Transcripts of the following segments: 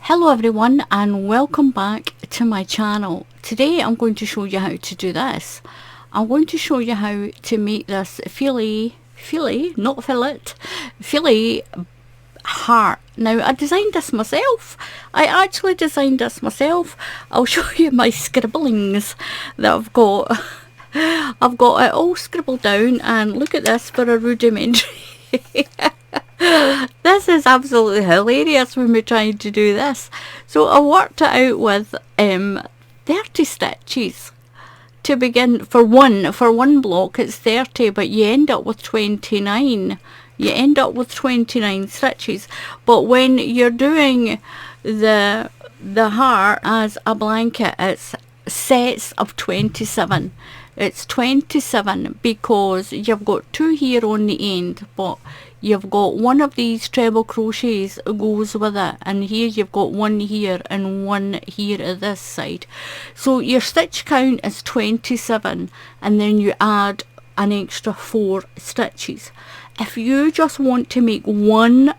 Hello everyone and welcome back to my channel. Today I'm going to show you how to do this. I'm going to show you how to make this filet heart. Now I designed this myself. I actually designed this myself. I'll show you my scribblings that I've got. I've got it all scribbled down, and look at this for a rudimentary. This is absolutely hilarious when we're trying to do this. So I worked it out with 30 stitches to begin. For one block it's 30, but you end up with 29. You end up with 29 stitches. But when you're doing the heart as a blanket, it's sets of 27. It's 27 because you've got 2 here on the end, but you've got one of these treble crochets goes with it, and here you've got one here and one here at this side. So your stitch count is 27, and then you add an extra 4 stitches. If you just want to make one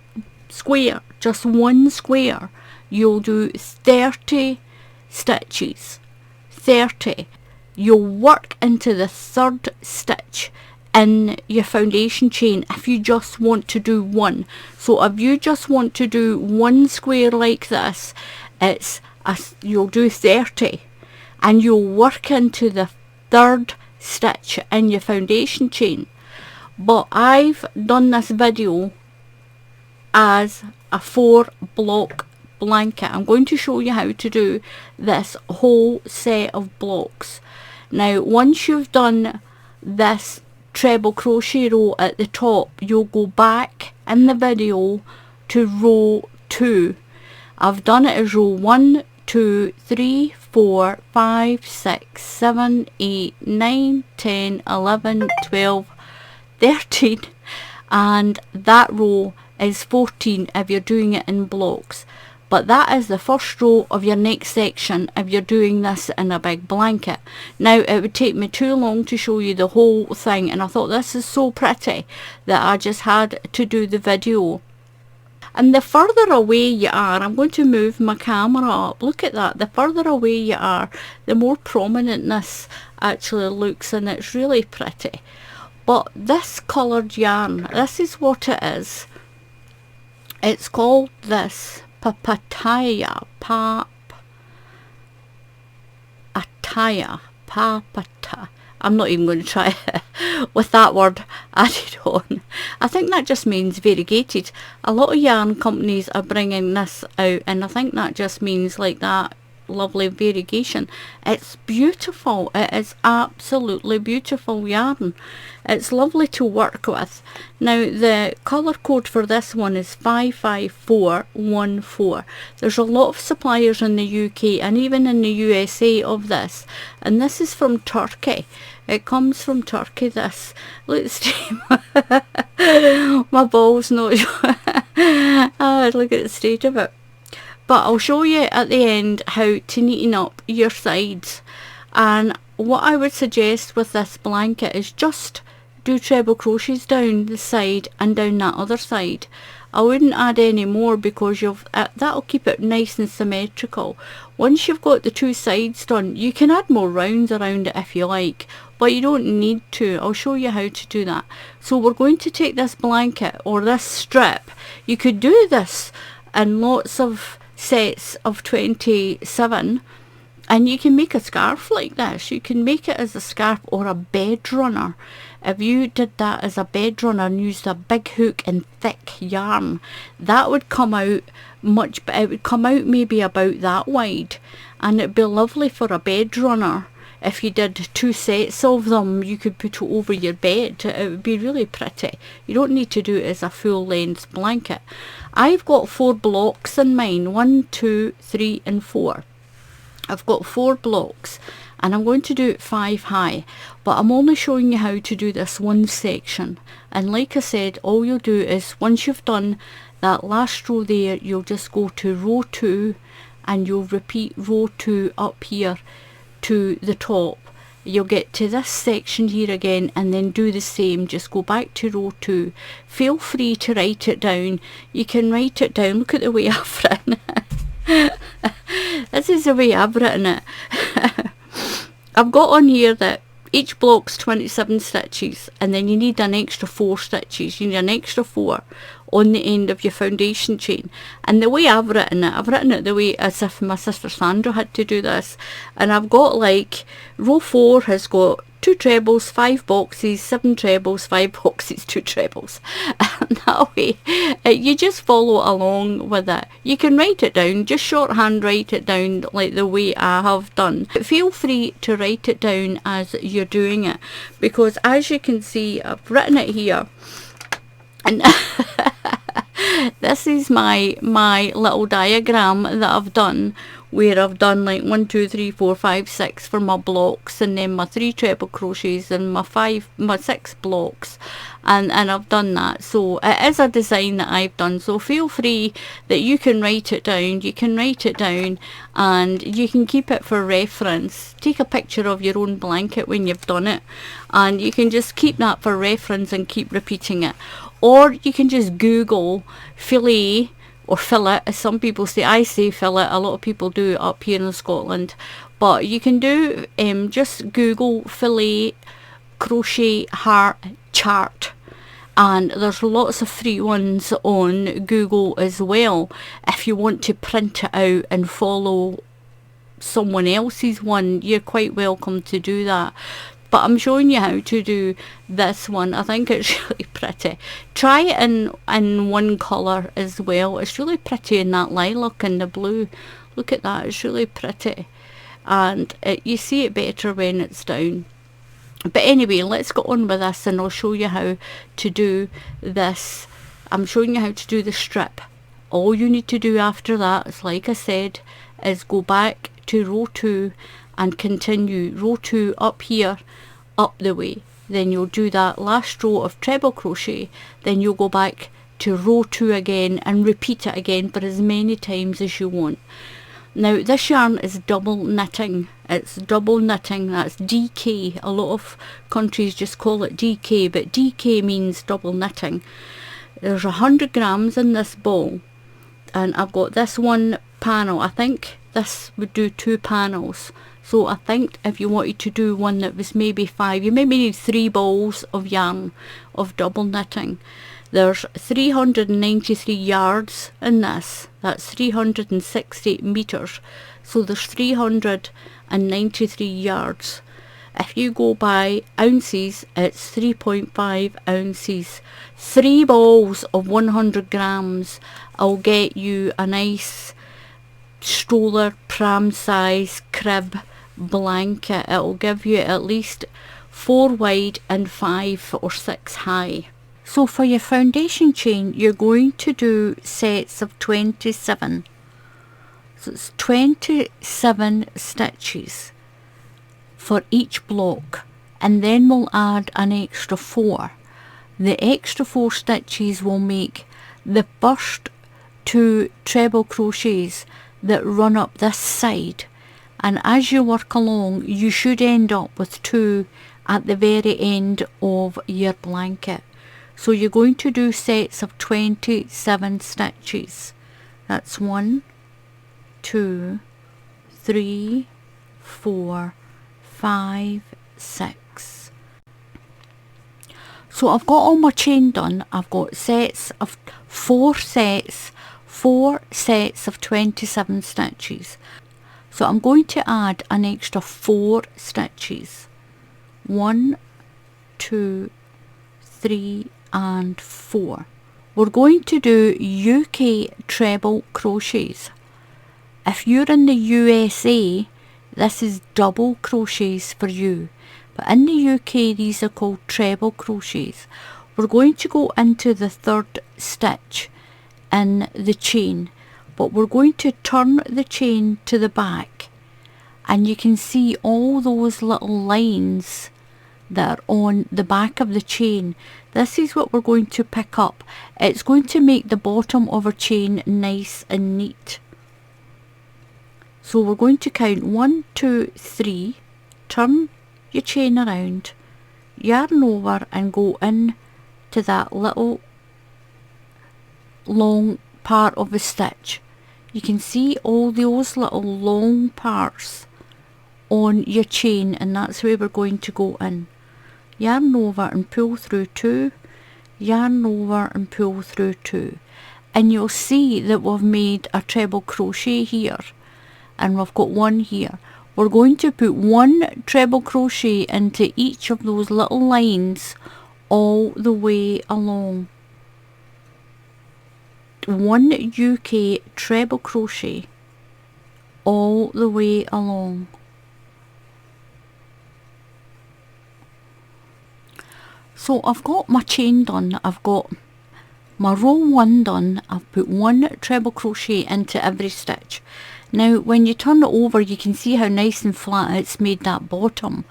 square, just one square, you'll do 30 stitches. 30. You'll work into the 3rd stitch in your foundation chain if you just want to do one. So if you just want to do one square like this, you'll do 30, and you'll work into the 3rd stitch in your foundation chain. But I've done this video as a 4 block blanket. I'm going to show you how to do this whole set of blocks. Now once you've done this treble crochet row at the top, you'll go back in the video to row 2. I've done it as row 1, 2, 3, 4, 5, 6, 7, 8, 9, 10, 11, 12, 13, and that row is 14 if you're doing it in blocks. But that is the first row of your next section if you're doing this in a big blanket. Now it would take me too long to show you the whole thing, and I thought this is so pretty that I just had to do the video. And the further away you are, I'm going to move my camera up, look at that, the further away you are, the more prominent this actually looks, and it's really pretty. But this coloured yarn, this is what it is. It's called this papataya. I'm not even going to try it with that word added on. I think that just means variegated. A lot of yarn companies are bringing this out, and I think that just means like that lovely variegation. It's beautiful. It is absolutely beautiful yarn. It's lovely to work with. Now the colour code for this one is 55414. There's a lot of suppliers in the UK and even in the USA of this, and this is from Turkey. It comes from Turkey, this. Let's see. My ball's not look at the state of it. But I'll show you at the end how to neaten up your sides. And what I would suggest with this blanket is just do treble crochets down the side and down that other side. I wouldn't add any more because that'll keep it nice and symmetrical. Once you've got the 2 sides done, you can add more rounds around it if you like, but you don't need to. I'll show you how to do that. So we're going to take this blanket or this strip. You could do this in lots of sets of 27, and you can make a scarf like this. You can make it as a scarf or a bed runner. If you did that as a bed runner and used a big hook and thick yarn, that would come out much, it would come out maybe about that wide, and it'd be lovely for a bed runner. If you did 2 sets of them, you could put it over your bed. It would be really pretty. You don't need to do it as a full length blanket. I've got 4 blocks in mine, 1, 2, 3 and 4. I've got 4 blocks, and I'm going to do it 5 high, but I'm only showing you how to do this one section. And like I said, all you'll do is once you've done that last row there, you'll just go to row 2 and you'll repeat row 2 up here to the top. You'll get to this section here again and then do the same. Just go back to row 2. Feel free to write it down. You can write it down. Look at the way I've written it. This is the way I've written it. I've got on here that each block's 27 stitches, and then you need an extra 4 stitches. You need an extra 4 on the end of your foundation chain. And the way I've written it the way as if my sister Sandra had to do this. And I've got like row 4 has got 2 trebles, 5 boxes, 7 trebles, 5 boxes, 2 trebles. And that way you just follow along with it. You can write it down, just shorthand write it down like the way I have done. But feel free to write it down as you're doing it, because as you can see, I've written it here. And this is my little diagram that I've done, where I've done like 1, 2, 3, 4, 5, 6 for my blocks, and then my 3 treble crochets and my 6 blocks, and I've done that. So it is a design that I've done, so feel free that you can write it down. You can write it down and you can keep it for reference. Take a picture of your own blanket when you've done it, and you can just keep that for reference and keep repeating it. Or you can just Google filet, or fillet, as some people say. I say fillet, a lot of people do it up here in Scotland. But you can do, just Google filet crochet heart chart. And there's lots of free ones on Google as well, if you want to print it out and follow someone else's one. You're quite welcome to do that. But I'm showing you how to do this one. I think it's really pretty. Try it in one colour as well. It's really pretty in that lilac and the blue. Look at that, it's really pretty. And you see it better when it's down. But anyway, let's go on with this, and I'll show you how to do this. I'm showing you how to do the strip. All you need to do after that is, like I said, is go back to row 2 and continue row 2 up here, up the way. Then you'll do that last row of treble crochet, then you'll go back to row 2 again and repeat it again for as many times as you want. Now this yarn is double knitting. It's double knitting, that's DK. A lot of countries just call it DK, but DK means double knitting. There's 100 grams in this ball, and I've got this one panel. I think this would do 2 panels. So I think if you wanted to do one that was maybe 5, you maybe need 3 balls of yarn of double knitting. There's 393 yards in this. That's 360 meters. So there's 393 yards. If you go by ounces, it's 3.5 ounces. 3 balls of 100 grams will get you a nice stroller, pram size crib blanket. It'll give you at least 4 wide and 5 or 6 high. So for your foundation chain, you're going to do sets of 27. So it's 27 stitches for each block, and then we'll add an extra 4. The extra 4 stitches will make the first 2 treble crochets that run up this side, and as you work along you should end up with 2 at the very end of your blanket. So you're going to do sets of 27 stitches. That's 1, 2, 3, 4, 5, 6. So I've got all my chain done. I've got sets of 4 sets of 27 stitches. So I'm going to add an extra 4 stitches. 1, 2, 3 and 4. We're going to do UK treble crochets. If you're in the USA, this is double crochets for you, but in the UK these are called treble crochets. We're going to go into the 3rd stitch in the chain, but we're going to turn the chain to the back, and you can see all those little lines that are on the back of the chain. This is what we're going to pick up. It's going to make the bottom of our chain nice and neat. So we're going to count 1, 2, 3, turn your chain around, yarn over and go in to that little long part of the stitch. you can see all those little long parts on your chain, and that's where we're going to go in. Yarn over and pull through 2, yarn over and pull through 2, and you'll see that we've made a treble crochet here, and we've got one here. We're going to put 1 treble crochet into each of those little lines all the way along. 1 UK treble crochet all the way along. So I've got my chain done, I've got my row 1 done, I've put 1 treble crochet into every stitch. Now when you turn it over, you can see how nice and flat it's made that bottom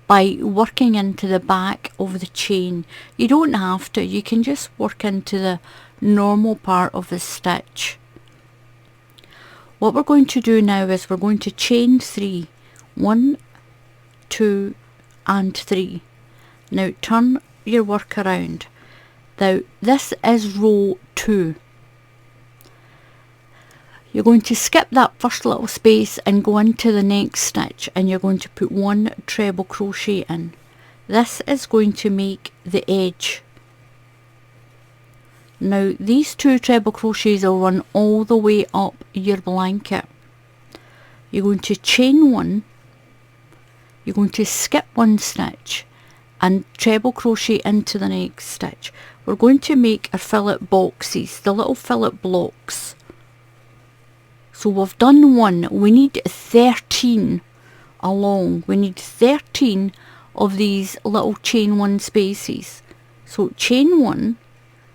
by working into the back of the chain. You don't have to, you can just work into the normal part of the stitch. What we're going to do now is we're going to chain 3, 1, 2 and 3. Now turn your work around. Now this is row 2. You're going to skip that first little space and go into the next stitch, and you're going to put 1 treble crochet in. This is going to make the edge. Now these 2 treble crochets will run all the way up your blanket. You're going to chain 1, you're going to skip 1 stitch and treble crochet into the next stitch. We're going to make our fillet boxes, the little fillet blocks. So we've done 1, we need 13 along. We need 13 of these little chain 1 spaces. So chain 1,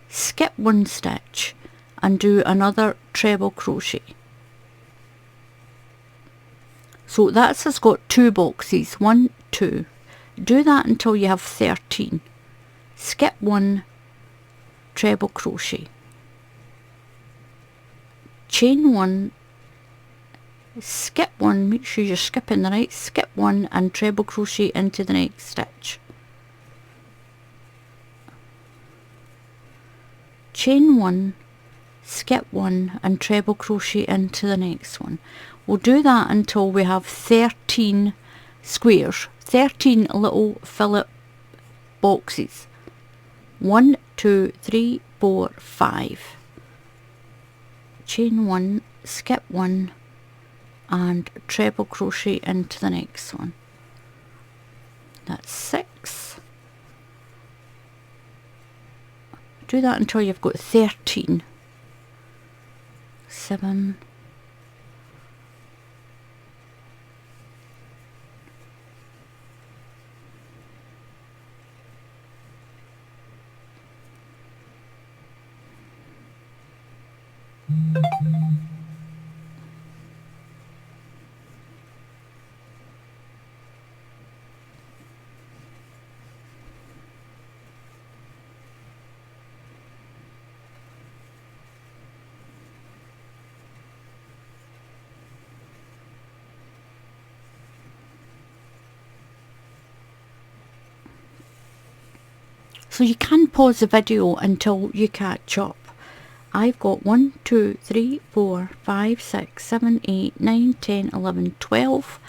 skip 1 stitch and do another treble crochet. So that's us got 2 boxes, 1, 2. Do that until you have 13. Skip 1, treble crochet. Chain 1, skip 1, make sure you're skipping the right, skip 1 and treble crochet into the next stitch. Chain 1, skip 1 and treble crochet into the next one. We'll do that until we have 13 squares, 13 little fillet boxes. 1, 2, 3, 4, 5. Chain 1, skip 1 and treble crochet into the next one. That's 6. Do that until you've got 13. 7. 'So you can pause the video until you catch up. I've got 1, 2, 3, 4, 5, 6, 7, 8, 9, 10, 11, 12.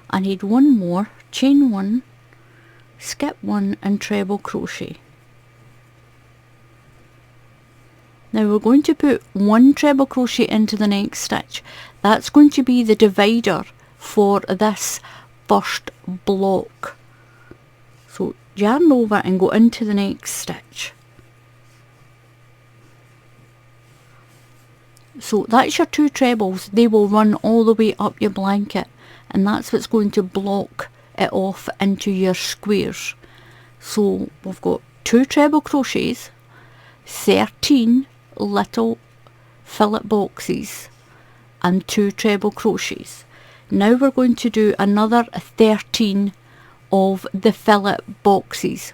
I need 1 more. Chain 1, skip 1 and treble crochet. Now we're going to put 1 treble crochet into the next stitch. That's going to be the divider for this first block. So yarn over and go into the next stitch. So that's your 2 trebles. They will run all the way up your blanket, and that's what's going to block it off into your squares. So we've got 2 treble crochets, 13 little fillet boxes and 2 treble crochets. Now we're going to do another 13 of the fillet boxes.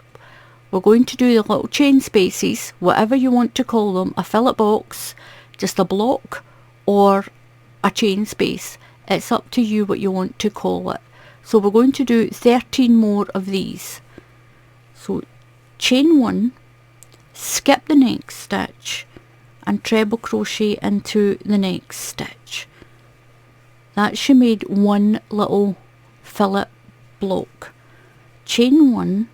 We're going to do the little chain spaces, whatever you want to call them, a fillet box, just a block, or a chain space. It's up to you what you want to call it. So we're going to do 13 more of these. So chain 1, skip the next stitch and treble crochet into the next stitch. That's you made one little fillet block. Chain 1,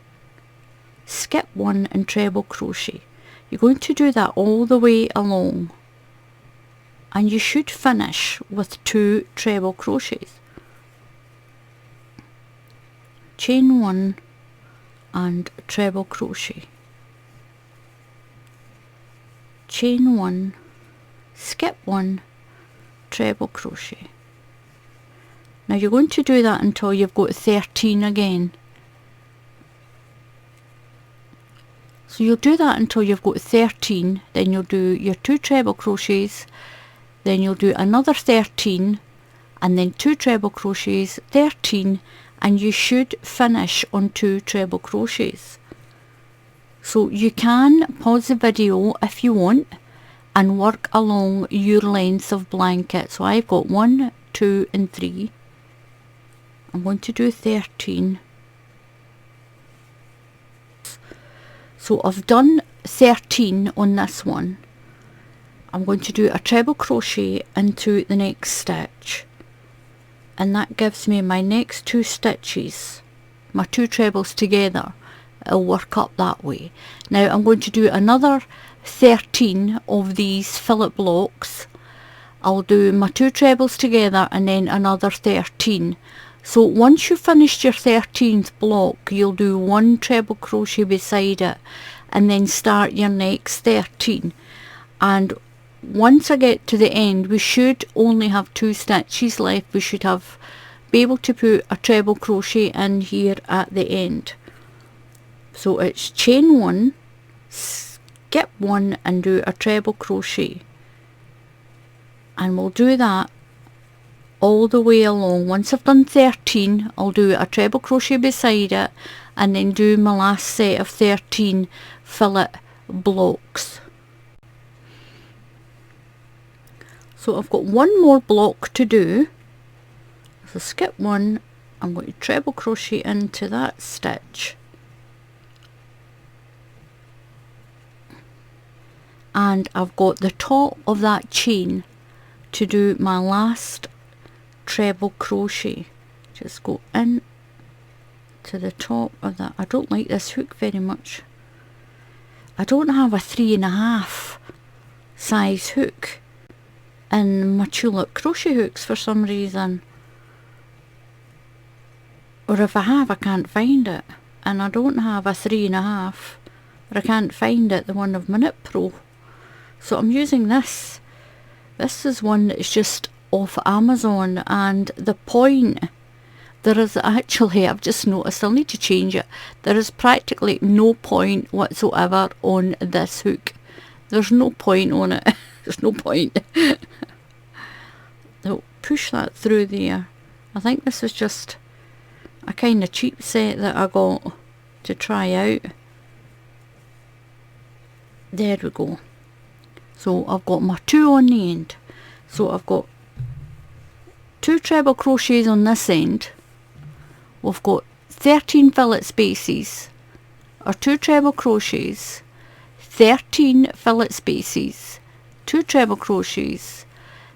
skip 1 and treble crochet. You're going to do that all the way along, and you should finish with 2 treble crochets. Chain 1 and treble crochet. Chain 1, skip 1, treble crochet. Now you're going to do that until you've got 13 again. So you'll do that until you've got 13, then you'll do your 2 treble crochets, then you'll do another 13, and then 2 treble crochets, 13, and you should finish on 2 treble crochets. So you can pause the video if you want and work along your length of blanket. So I've got 1, 2 and 3. I'm going to do 13. So I've done 13 on this one. I'm going to do a treble crochet into the next stitch, and that gives me my next 2 stitches, my 2 trebles together. It'll work up that way. Now I'm going to do another 13 of these fillet blocks. I'll do my 2 trebles together and then another 13. So once you've finished your 13th block, you'll do 1 treble crochet beside it and then start your next 13. And once I get to the end, we should only have 2 stitches left. We should be able to put a treble crochet in here at the end. So it's chain 1, skip 1 and do a treble crochet, and we'll do that all the way along. Once I've done 13, I'll do a treble crochet beside it and then do my last set of 13 fillet blocks. So I've got 1 more block to do. So skip 1, I'm going to treble crochet into that stitch, and I've got the top of that chain to do my last treble crochet. Just go in to the top of that. I don't like this hook very much. I don't have a 3.5 size hook in my tulip crochet hooks for some reason, or if I have, I can't find it, and I don't have a 3.5, or I can't find it, the one of my Knit Pro. So I'm using this. This is one that's just off Amazon, and the point, there is actually, I've just noticed, I'll need to change it. There is practically no point whatsoever on this hook. There's no point on it. There's no point. So push that through there. I think this is just a kind of cheap set that I got to try out. There we go. So I've got my 2 on the end. So I've got 2 treble crochets on this end. We've got 13 fillet spaces, or 2 treble crochets, 13 fillet spaces, 2 treble crochets,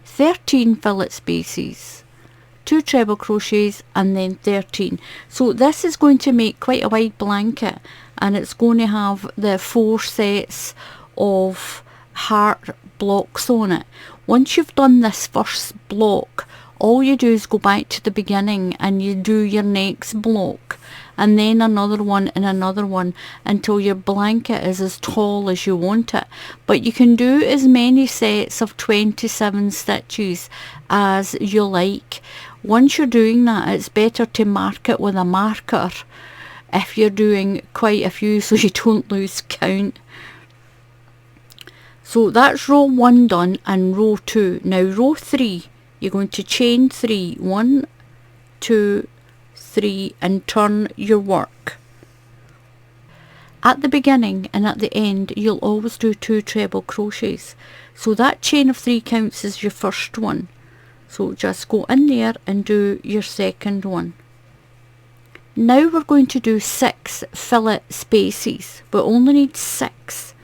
13 fillet spaces, 2 treble crochets, and then 13. So this is going to make quite a wide blanket, and it's going to have the 4 sets of heart blocks on it. Once you've done this first block, all you do is go back to the beginning and you do your next block, and then another one and another one until your blanket is as tall as you want it. But you can do as many sets of 27 stitches as you like. Once you're doing that, it's better to mark it with a marker if you're doing quite a few, so you don't lose count. So that's row 1 done, and row 2. Now row 3, you're going to chain 3, 1, 2, 3, and turn your work. At the beginning and at the end, you'll always do 2 treble crochets. So that chain of 3 counts as your first one. So just go in there and do your second one. Now we're going to do 6 fillet spaces. We only need 6.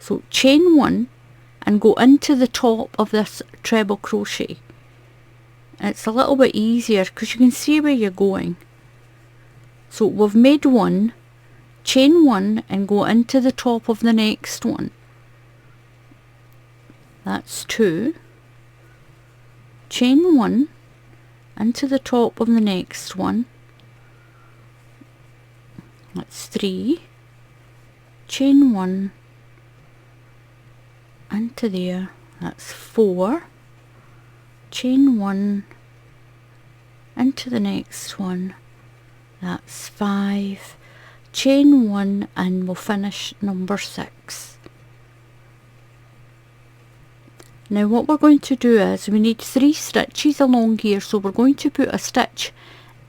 So chain 1 and go into the top of this treble crochet. It's a little bit easier because you can see where you're going. So we've made one, chain one and go into the top of the next one. That's two, chain one into the top of the next one. That's three, chain one into there. That's four, chain one into the next one. That's five, chain one, and we'll finish number 6. Now what we're going to do is we need 3 stitches along here, so we're going to put a stitch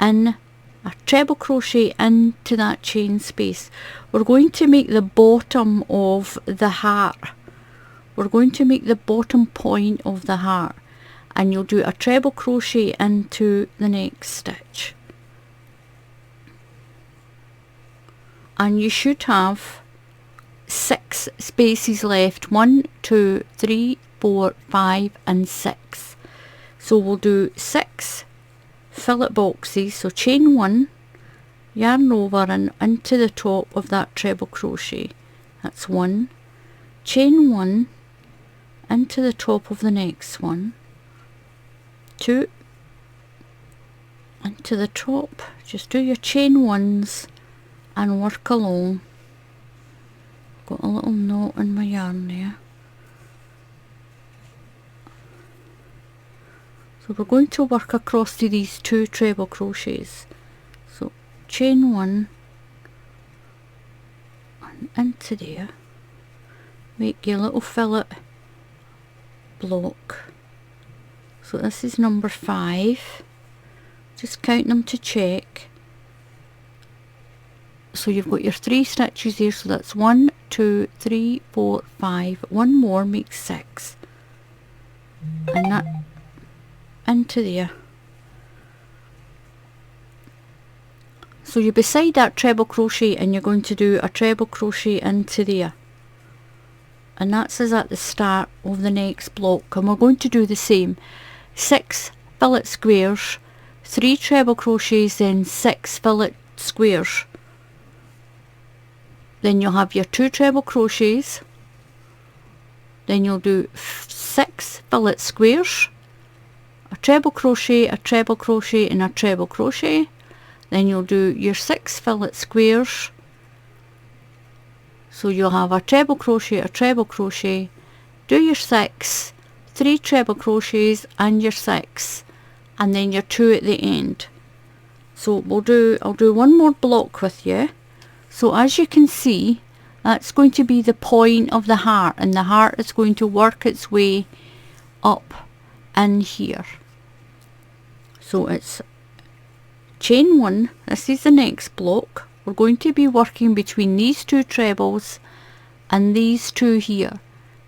in, a treble crochet into that chain space. We're going to make the bottom of the heart. We're going to make the bottom point of the heart, and you'll do a treble crochet into the next stitch. And you should have 6 spaces left. 1, 2, 3, 4, 5 and 6. So we'll do 6 fillet boxes. So chain 1, yarn over and into the top of that treble crochet. That's 1, chain 1 into the top of the next one, 2 into the top. Just do your chain ones and work along. Got a little knot in my yarn there. So we're going to work across to these 2 treble crochets. So chain 1 and into there. Make your little fillet block. So this is number 5. Just count them to check. So you've got your 3 stitches here, so that's 1, 2, 3, 4, 5. One more makes 6. And that into there. So you're beside that treble crochet and you're going to do a treble crochet into there. And that's us at the start of the next block, and we're going to do the same. 6 fillet squares, 3 treble crochets, then 6 fillet squares. Then you'll have your 2 treble crochets, then you'll do 6 fillet squares, a treble crochet, a treble crochet and a treble crochet. Then you'll do your 6 fillet squares. So you'll have a treble crochet, do your 6, 3 treble crochets and your 6, and then your 2 at the end. So I'll do one more block with you. So as you can see, that's going to be the point of the heart, and the heart is going to work its way up in here. So it's chain 1, this is the next block. We're going to be working between these 2 trebles and these 2 here,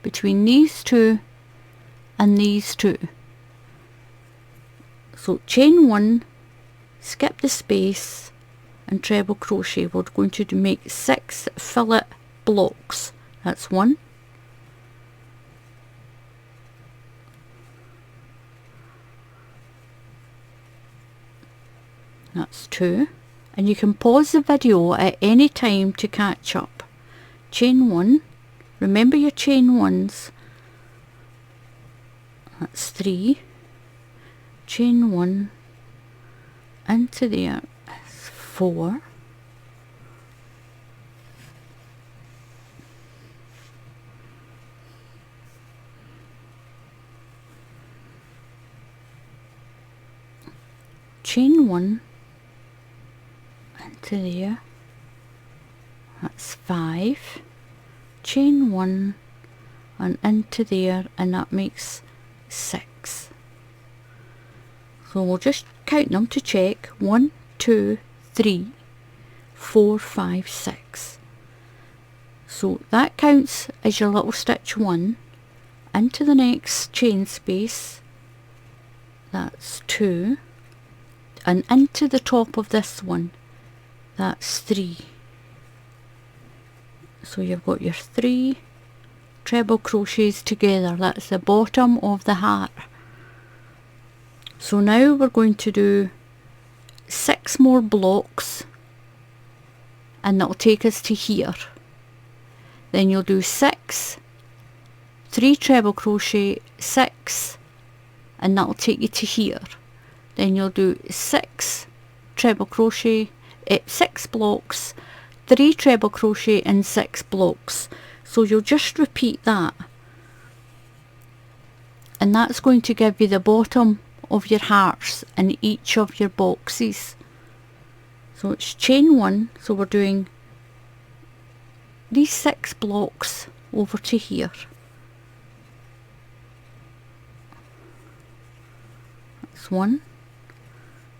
between these 2 and these 2. So chain 1, skip the space and treble crochet. We're going to make 6 fillet blocks. That's 1, that's 2, and you can pause the video at any time to catch up. Chain 1, remember your chain ones. That's 3, chain 1 into there. That's 4, chain 1 into there. That's 5, chain 1 and into there, and that makes 6. So we'll just count them to check. 1, 2, 3, 4, 5, 6. So that counts as your little stitch 1 into the next chain space. That's 2, and into the top of this one. That's 3. So you've got your 3 treble crochets together. That's the bottom of the hat. So now we're going to do 6 more blocks, and that'll take us to here. Then you'll do 6, 3 treble crochet, 6, and that'll take you to here. Then you'll do 6 treble crochet, 6 blocks, 3 treble crochet and 6 blocks. So you'll just repeat that, and that's going to give you the bottom of your hearts in each of your boxes. So it's chain 1, so we're doing these 6 blocks over to here. That's 1,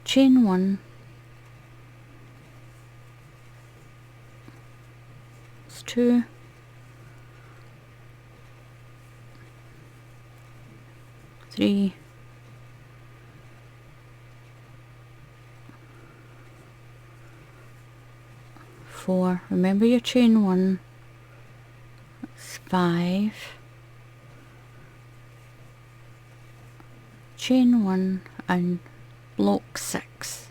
chain 1, it's 2, 3, 4, remember your chain 1, that's 5, chain 1 and block 6.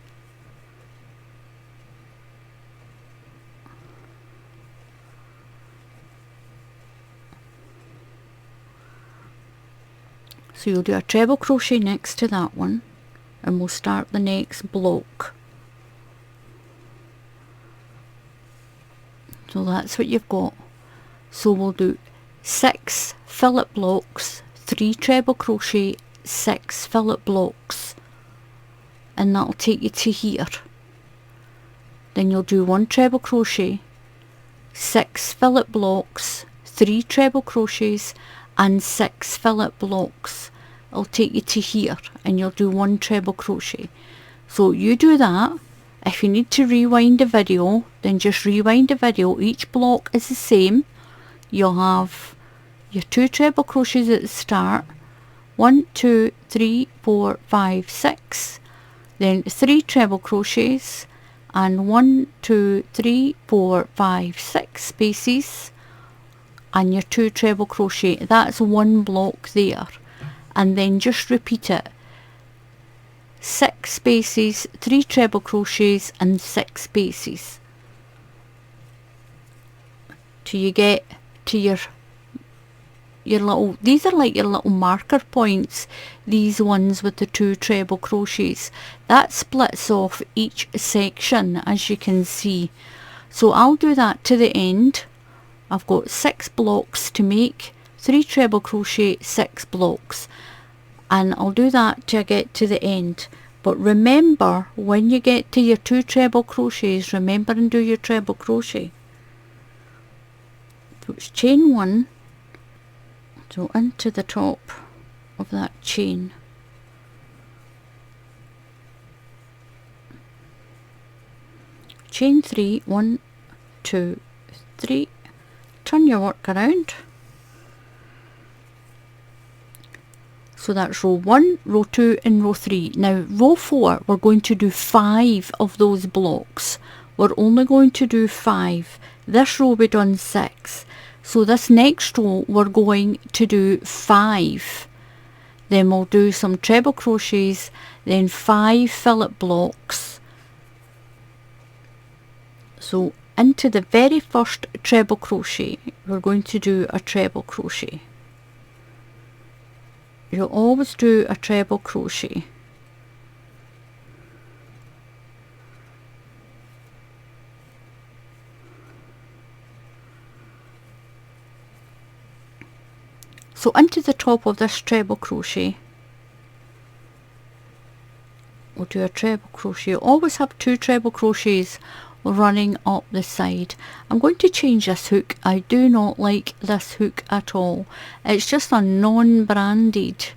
So you'll do a treble crochet next to that one, and we'll start the next block. So that's what you've got. So we'll do 6 fillet blocks, 3 treble crochet, 6 fillet blocks, and that'll take you to here. Then you'll do 1 treble crochet, 6 fillet blocks, 3 treble crochets and 6 fillet blocks. It'll take you to here, and you'll do 1 treble crochet. So you do that. If you need to rewind the video, then just rewind the video. Each block is the same. You'll have your 2 treble crochets at the start, 1, 2, 3, 4, 5, 6, then 3 treble crochets and 1, 2, 3, 4, 5, 6 spaces, and your 2 treble crochet. That's 1 block there, and then just repeat it. 6 spaces, 3 treble crochets and 6 spaces till you get to your little, these are like your little marker points, these ones with the 2 treble crochets. That splits off each section, as you can see. So I'll do that to the end. I've got 6 blocks to make, 3 treble crochet, 6 blocks, and I'll do that till I get to the end. But remember, when you get to your 2 treble crochets, remember and do your treble crochet. So it's chain 1, so into the top of that chain, chain 3, 1, 2, 3, turn your work around. So that's row 1, row 2 and row 3. Now row 4, we're going to do 5 of those blocks. We're only going to do 5. This row we done 6. So this next row we're going to do 5. Then we'll do some treble crochets, then 5 fillet blocks. So into the very first treble crochet, we're going to do a treble crochet. You'll always do a treble crochet. So into the top of this treble crochet, we'll do a treble crochet. Always have 2 treble crochets running up the side. I'm going to change this hook. I do not like this hook at all. It's just a non-branded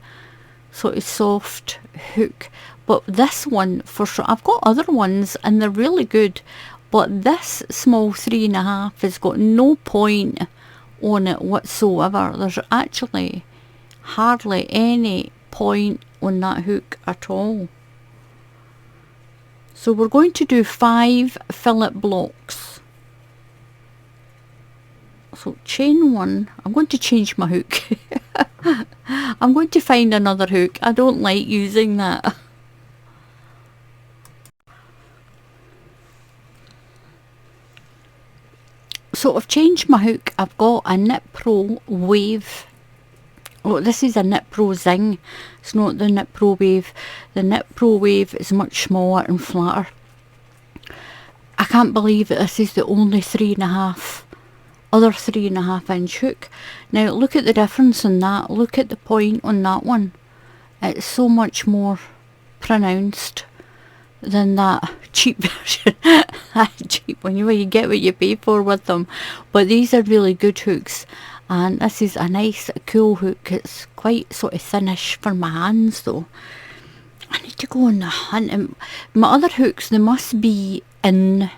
sort of soft hook, but this one for sure, I've got other ones and they're really good, but this small 3.5 has got no point on it whatsoever. There's actually hardly any point on that hook at all. So we're going to do 5 fillet blocks. So chain 1. I'm going to change my hook. I'm going to find another hook. I don't like using that. So I've changed my hook. I've got a Knit Pro Wave. Oh, this is a Knit Pro Zing. It's not the Knit Pro Wave. The Knit Pro Wave is much smaller and flatter. I can't believe that this is the only 3.5 other 3.5 inch hook. Now look at the difference in that. Look at the point on that one. It's so much more pronounced than that cheap version. That cheap one, you get what you pay for with them. But these are really good hooks, and this is a nice cool hook. It's quite sort of thinnish for my hands though. I need to go on the hunt, and my other hooks, they must be in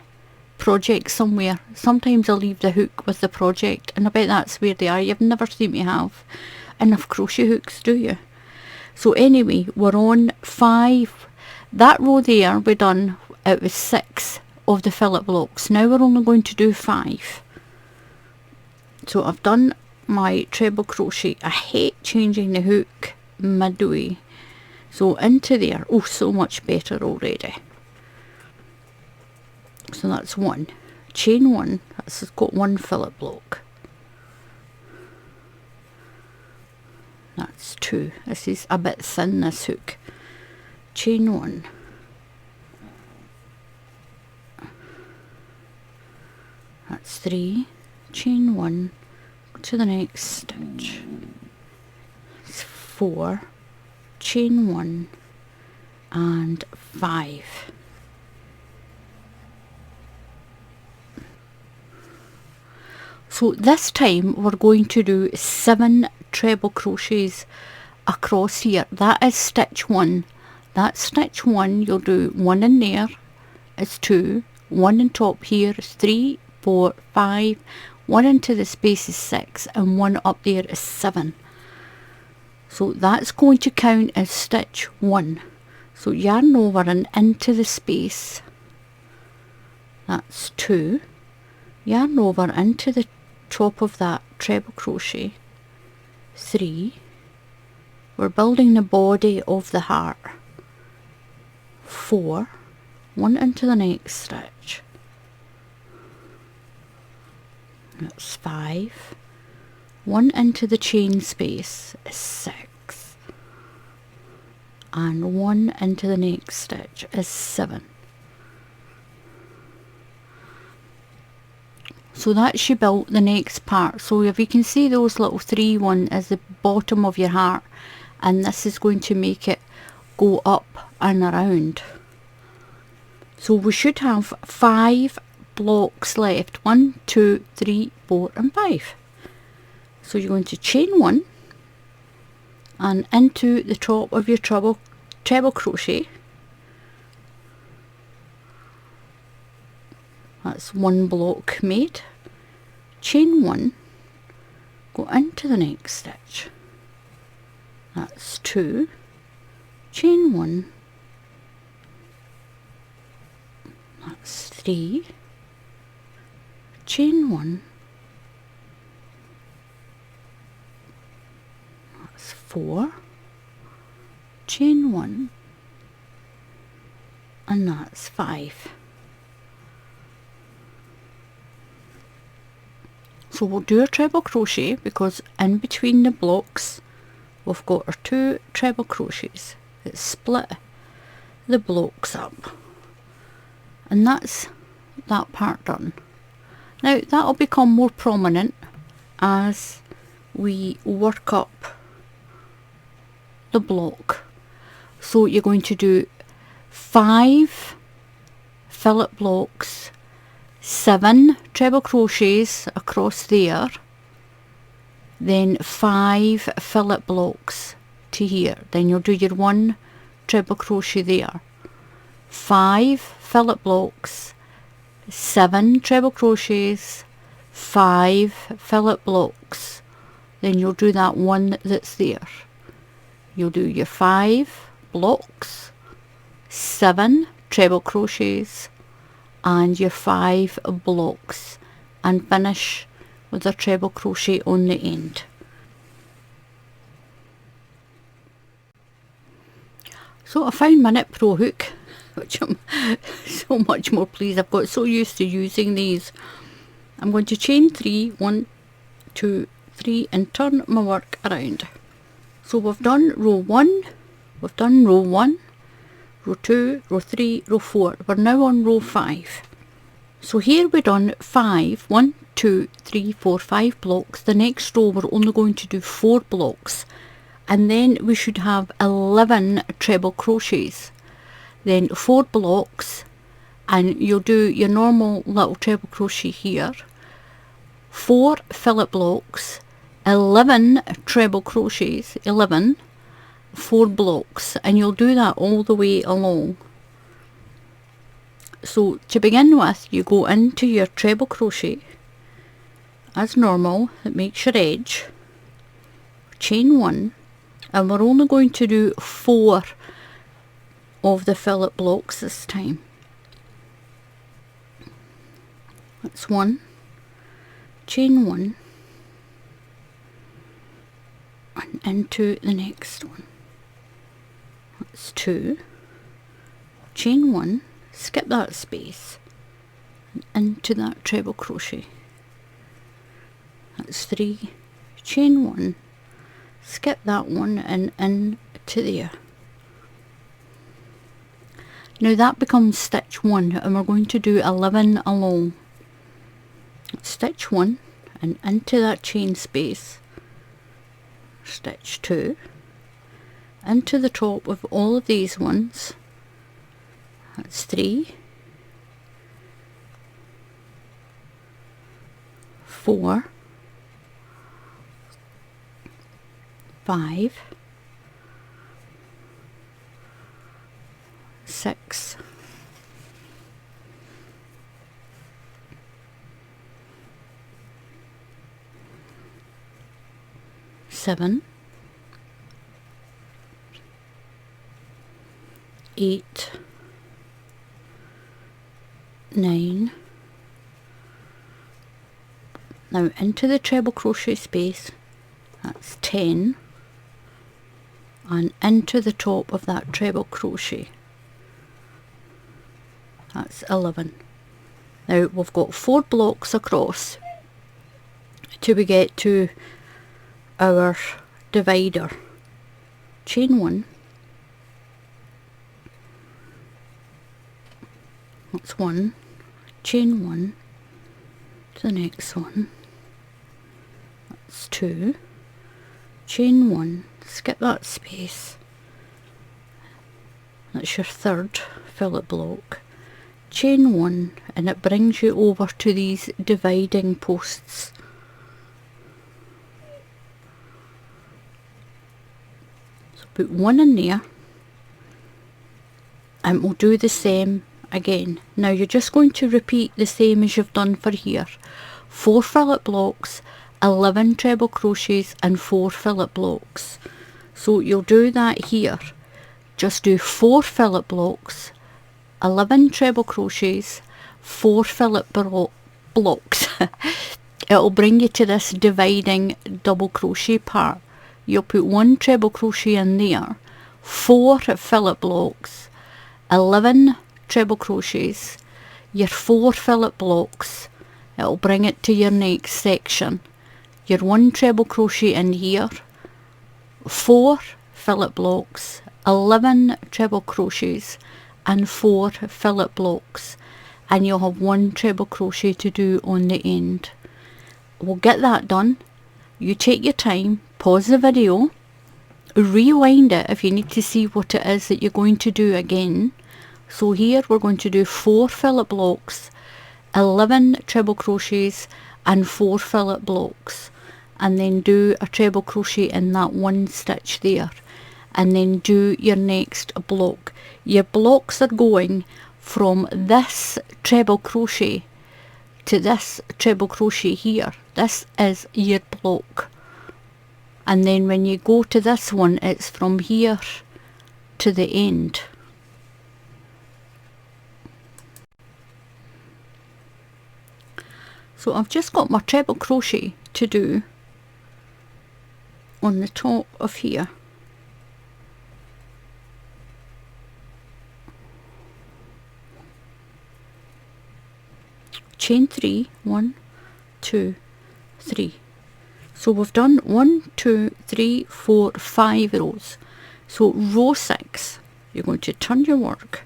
project somewhere. Sometimes I'll leave the hook with the project, and I bet that's where they are. You've never seen me have enough crochet hooks, do you? So anyway, we're on 5. That row there we done, it was 6 of the fillet blocks. Now we're only going to do 5. So I've done my treble crochet. I hate changing the hook midway. So into there. Oh, so much better already. So that's 1. Chain 1. That's got 1 fillet block. That's 2. This is a bit thin, this hook. Chain 1. That's 3. Chain 1. Go to the next stitch. It's 4. Chain 1 and 5. So this time we're going to do 7 treble crochets across here. That is stitch 1. That's stitch 1. You'll do 1 in there is 2, 1 on top here is 3, 4, 5, 1 into the space is 6, and 1 up there is 7. So that's going to count as stitch 1. So yarn over and into the space, that's 2. Yarn over into the top of that treble crochet, 3. We're building the body of the heart, 4. 1 into the next stitch, that's 5. 1 into the chain space is 6, and 1 into the next stitch is 7. So that's you built the next part. So if you can see those little 3 1 is the bottom of your heart, and this is going to make it go up and around. So we should have 5 blocks left. 1, 2, 3, 4 and 5. So you're going to chain 1 and into the top of your treble crochet. That's 1 block made. Chain 1, go into the next stitch. That's 2. Chain 1. That's 3. Chain 1. That's 4. Chain 1. And that's 5. So we'll do a treble crochet, because in between the blocks we've got our 2 treble crochets that split the blocks up, and that's that part done. Now that'll become more prominent as we work up the block. So you're going to do 5 fillet blocks, 7 treble crochets across there, then 5 fillet blocks to here. Then you'll do your 1 treble crochet there, 5 fillet blocks, 7 treble crochets, 5 fillet blocks, then you'll do that 1 that's there. You'll do your 5 blocks, 7 treble crochets and your 5 blocks, and finish with a treble crochet on the end. So I found my knit pro hook, which I'm so much more pleased. I've got so used to using these. I'm going to chain 3, 1, 2, 3 and turn my work around. So we've done row 1, we've done row 1, row 2, row 3, row 4. We're now on row 5. So here we've done 5, 1, 2, 3, 4, 5 blocks. The next row we're only going to do 4 blocks. And then we should have 11 treble crochets. Then 4 blocks, and you'll do your normal little treble crochet here. 4 fillet blocks, 11 treble crochets, 11, 4 blocks, and you'll do that all the way along. So to begin with, you go into your treble crochet as normal. It makes your edge, chain 1, and we're only going to do 4 of the fillet blocks this time. That's 1, chain 1, and into the next one. That's 2, chain 1, skip that space, and into that treble crochet. That's 3, chain 1, skip that one, and into there. Now that becomes stitch 1, and we're going to do 11 along. Stitch 1 and into that chain space, stitch 2, into the top of all of these ones. That's 3, 4, 5, 6, 7, 8, 9. Now into the treble crochet space, that's 10, and into the top of that treble crochet, that's 11. Now we've got 4 blocks across till we get to our divider. Chain 1, that's 1, chain 1 to the next one, that's 2, chain 1, skip that space, that's your 3rd fillet block, chain 1, and it brings you over to these dividing posts. So put 1 in there, and we'll do the same again. Now you're just going to repeat the same as you've done for here. 4 fillet blocks, 11 treble crochets and 4 fillet blocks. So you'll do that here. Just do 4 fillet blocks, 11 treble crochets, 4 fillet blocks. It'll bring you to this dividing double crochet part. You'll put 1 treble crochet in there, 4 fillet blocks, 11 treble crochets, your 4 fillet blocks. It'll bring it to your next section. Your 1 treble crochet in here, 4 fillet blocks, 11 treble crochets and 4 fillet blocks, and you'll have 1 treble crochet to do on the end. We'll get that done. You take your time, pause the video, rewind it if you need to see what it is that you're going to do again. So here we're going to do 4 fillet blocks, 11 treble crochets and 4 fillet blocks, and then do a treble crochet in that 1 stitch there, and then do your next block. Your blocks are going from this treble crochet to this treble crochet here. This is your block, and then when you go to this one, it's from here to the end. So I've just got my treble crochet to do on the top of here. Chain 3, 1, 2, 3. So we've done 1, 2, 3, 4, 5 rows. So row 6, you're going to turn your work.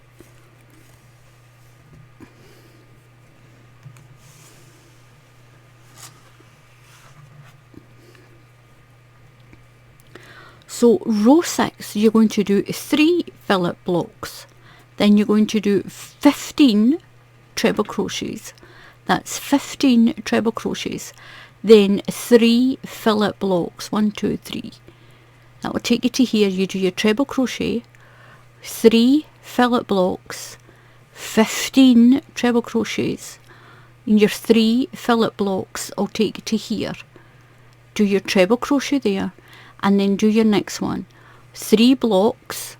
So row 6, you're going to do 3 fillet blocks. Then you're going to do 15 treble crochets. That's 15 treble crochets. Then 3 fillet blocks. 1, 2, 3. That will take you to here. You do your treble crochet, 3 fillet blocks, 15 treble crochets, and your 3 fillet blocks will take you to here. Do your treble crochet there, and then do your next one. 3 blocks,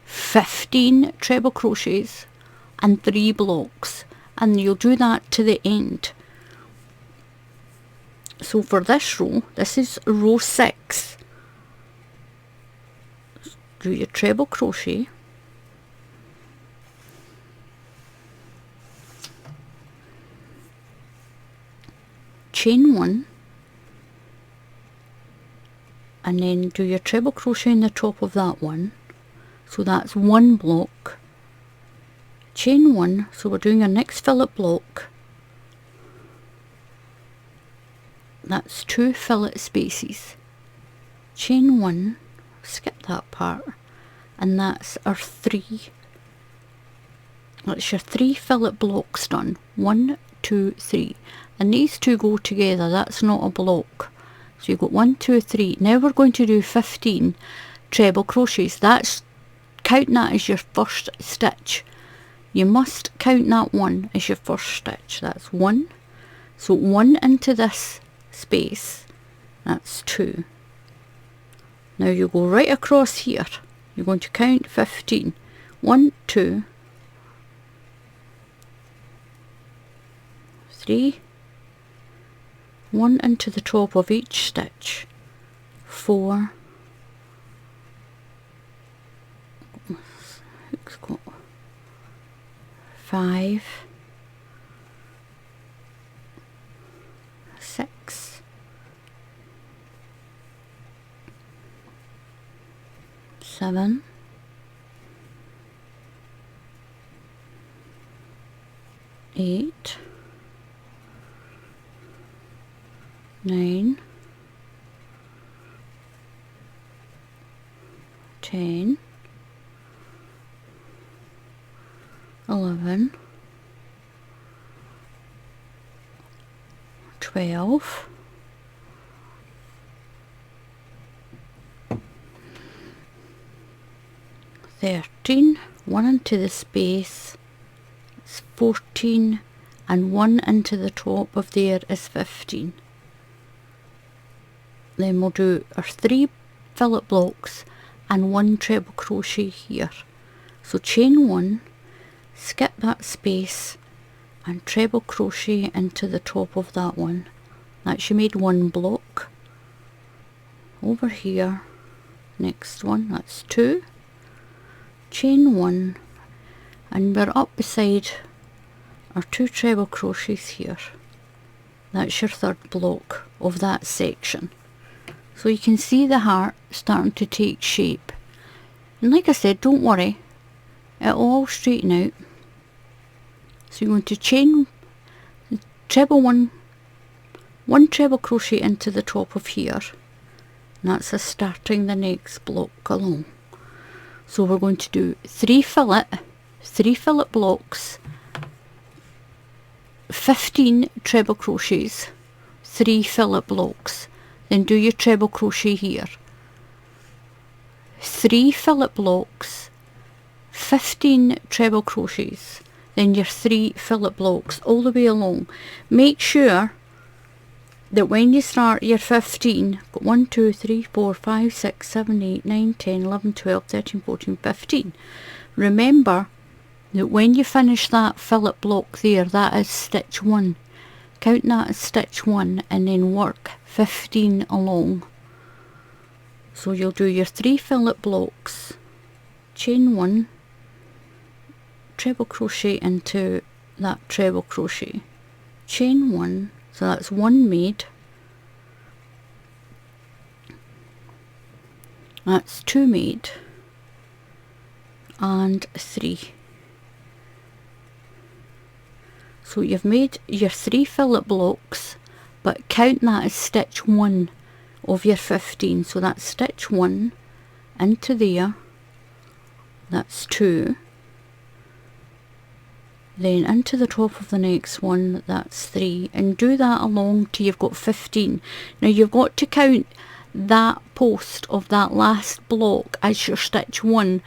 15 treble crochets, and 3 blocks. And you'll do that to the end. So for this row, this is row 6. Do your treble crochet, chain 1, and then do your treble crochet in the top of that one. So that's 1 block. Chain 1, so we're doing our next fillet block. That's 2 fillet spaces. Chain 1, skip that part, and that's our 3. That's your 3 fillet blocks done. 1, 2, 3. And these two go together, that's not a block. So you've got 1, 2, 3. Now we're going to do 15 treble crochets. That's, count that as your first stitch. You must count that one as your first stitch. That's 1. So 1 into this space, that's 2. Now you go right across here. You're going to count 15. 1, 2, 3. 1 into the top of each stitch. 4. Hook's got 5, 6, 7, 8, 9, 10, 11, 12, 13, 1 into the space, it's 14, and 1 into the top of there is 15. Then we'll do our 3 fillet blocks and 1 treble crochet here. So chain 1, skip that space, and treble crochet into the top of that one. That's you made 1 block. Over here, next one, that's 2, chain 1, and we're up beside our 2 treble crochets here. That's your 3rd block of that section. So you can see the heart starting to take shape. And like I said, don't worry, it'll all straighten out. So you're going to chain treble 1 treble crochet into the top of here. And that's us starting the next block along. So we're going to do 3 fillet blocks, 15 treble crochets, 3 fillet blocks. Then do your treble crochet here. 3 fillet blocks, 15 treble crochets, then your 3 fillet blocks all the way along. Make sure that when you start your 15, got 1, 2, 3, 4, 5, 6, 7, 8, 9, 10, 11, 12, 13, 14, 15. Remember that when you finish that fillet block there, that is stitch 1. count that as stitch 1 and then work 15 along. So you'll do your 3 fillet blocks, chain 1, treble crochet into that treble crochet, chain 1, so that's 1 made, that's 2 made, and 3. So you've made your 3 fillet blocks, but count that as stitch 1 of your 15. So that's stitch 1 into there, that's 2, then into the top of the next one, that's 3, and do that along till you've got 15. Now you've got to count that post of that last block as your stitch 1.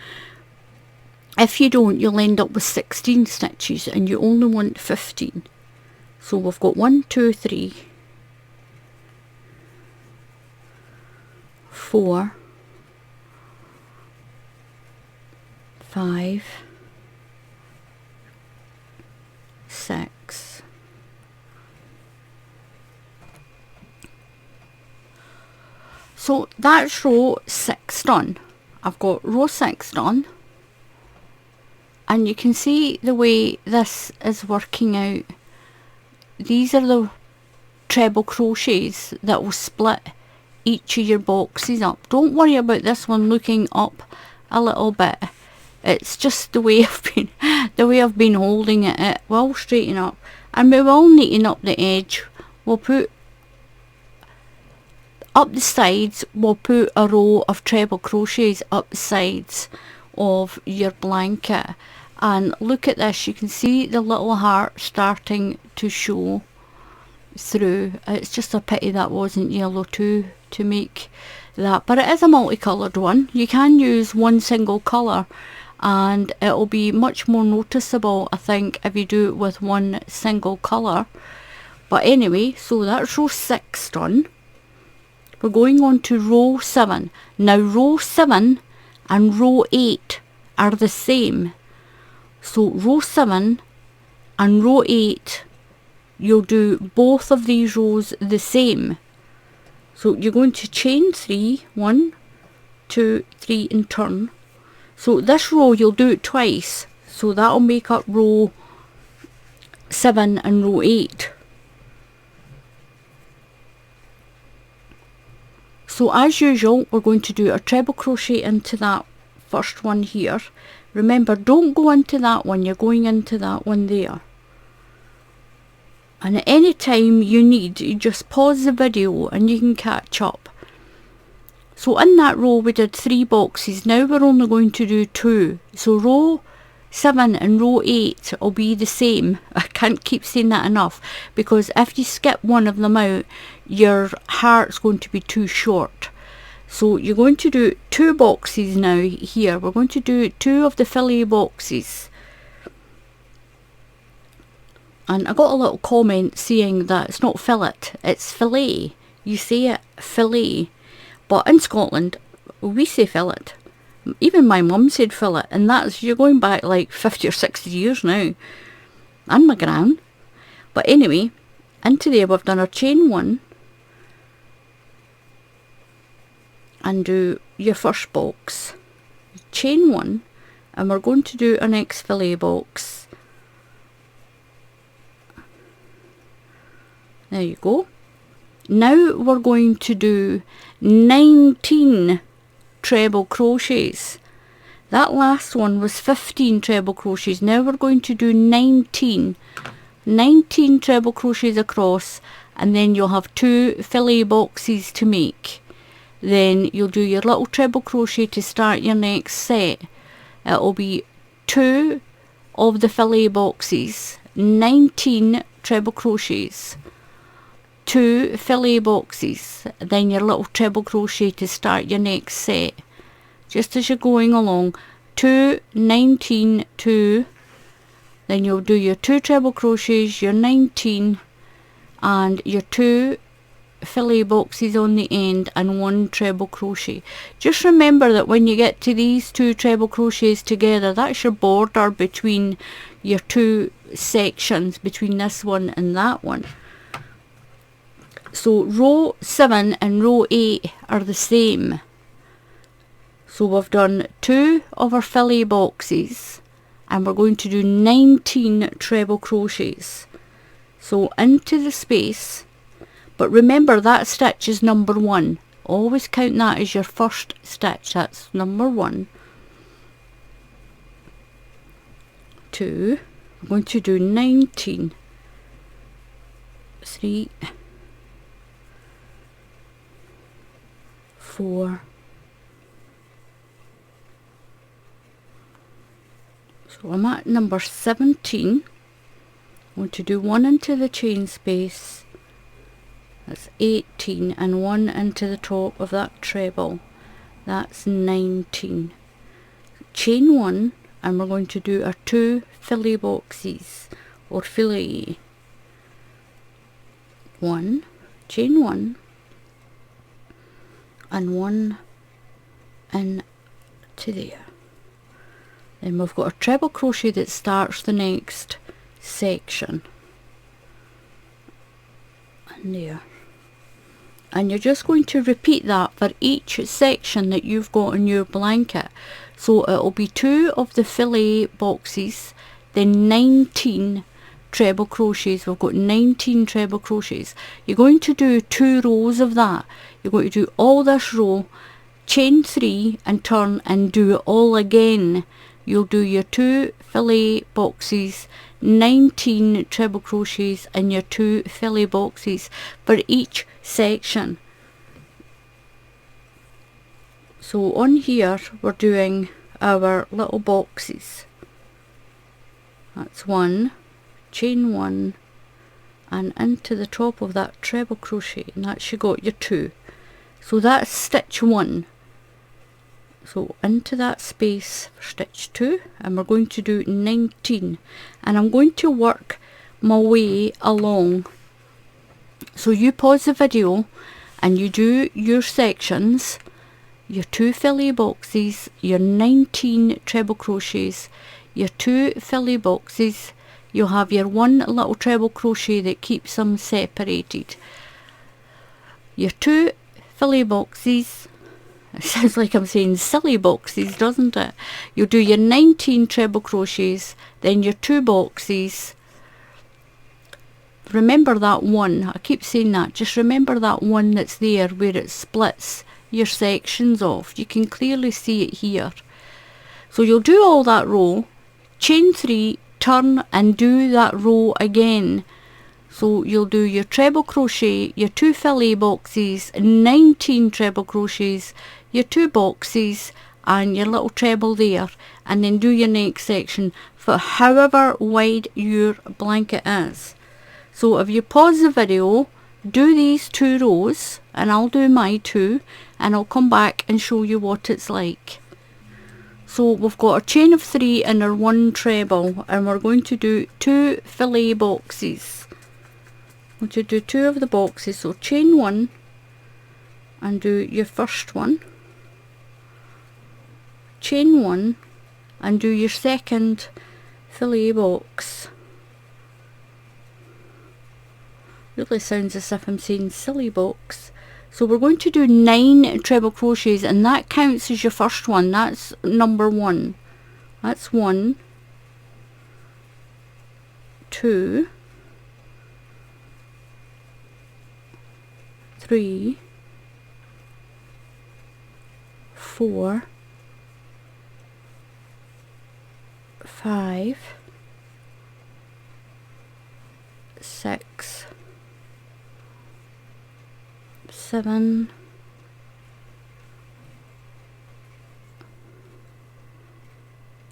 If you don't, you'll end up with 16 stitches and you only want 15. So we've got 1, 2, 3, 4, 5, 6, 7. So that's row 6 done. I've got row 6 done, and you can see the way this is working out. These are the treble crochets that will split each of your boxes up. Don't worry about this one looking up a little bit. It's just the way I've been holding it. It will straighten up, and we will neaten up the edge. We'll put up the sides, we'll put a row of treble crochets up the sides of your blanket. And look at this, you can see the little heart starting to show through. It's just a pity that wasn't yellow too to make that, but it is a multicoloured one. You can use one single colour and it'll be much more noticeable, I think, if you do it with one single colour. But anyway, so that's row 6 done. We're going on to row 7. Now row 7 and row 8 are the same. So row 7 and row 8, you'll do both of these rows the same. So you're going to chain 3, 1, 2, 3 and turn. So this row you'll do it twice, so that'll make up row 7 and row 8. So as usual, we're going to do a treble crochet into that first one here. Remember, don't go into that one, you're going into that one there. And at any time you need, you just pause the video and you can catch up. So in that row we did 3 boxes, now we're only going to do 2. So row 7 and row 8 will be the same. I can't keep saying that enough, because if you skip one of them out, your heart's going to be too short. So you're going to do 2 boxes now here. We're going to do 2 of the fillet boxes. And I got a little comment saying that it's not fillet, it's fillet. You say it fillet. But in Scotland, we say fillet. Even my mum said fillet, and that's, you're going back like 50 or 60 years now. And my gran. But anyway, into there we've done our chain 1. And do your first box. Chain 1, and we're going to do our next fillet box. There you go. Now we're going to do 19 treble crochets. That last one was 15 treble crochets. Now we're going to do 19 treble crochets across, and then you'll have 2 fillet boxes to make. Then you'll do your little treble crochet to start your next set. It'll be 2 of the fillet boxes, 19 treble crochets, 2 fillet boxes, then your little treble crochet to start your next set. Just as you're going along, 2, 19, 2, then you'll do your 2 treble crochets, your 19, and your 2 fillet boxes on the end, and 1 treble crochet. Just remember that when you get to these 2 treble crochets together, that's your border between your 2 sections, between this one and that one. So row 7 and row 8 are the same. So we've done 2 of our fillet boxes and we're going to do 19 treble crochets. So into the space, but remember that stitch is number 1. Always count that as your first stitch. That's number 1. 2. I'm going to do 19. 3. 4. So I'm at number 17. I'm going to do 1 into the chain space. That's 18 and 1 into the top of that treble. That's 19. Chain 1 and we're going to do our 2 fillet boxes or fillet. 1, chain 1 and 1 into there. Then we've got a treble crochet that starts the next section. And there. And you're just going to repeat that for each section that you've got in your blanket. So it'll be 2 of the fillet boxes, then 19 treble crochets. We've got 19 treble crochets. You're going to do 2 rows of that. You're going to do all this row, chain 3 and turn and do it all again. You'll do your 2 fillet boxes, 19 treble crochets and your 2 fillet boxes for each section. So on here we're doing our little boxes. That's 1, chain 1 and into the top of that treble crochet, and that's you got your 2. So that's stitch 1. So into that space for stitch 2 and we're going to do 19, and I'm going to work my way along. So you pause the video and you do your sections, your 2 fillet boxes, your 19 treble crochets, your 2 fillet boxes. You'll have your 1 little treble crochet that keeps them separated, your 2 fillet boxes. It sounds like I'm saying silly boxes, doesn't it? You'll do your 19 treble crochets, then your 2 boxes. Remember that 1, I keep saying that, just remember that 1 that's there where it splits your sections off. You can clearly see it here. So you'll do all that row, chain 3, turn and do that row again. So you'll do your treble crochet, your 2 fillet boxes, 19 treble crochets, your 2 boxes and your little treble there, and then do your next section for however wide your blanket is. So if you pause the video, do these 2 rows and I'll do my 2 and I'll come back and show you what it's like. So we've got a chain of 3 and our 1 treble, and we're going to do 2 fillet boxes. I'm going to do 2 of the boxes, so chain 1 and do your first one, chain 1 and do your second fillet box. Really sounds as if I'm saying silly box. So we're going to do 9 treble crochets, and that counts as your first one. That's number 1. That's 1, 2, 3, 4, 5, 6, 7,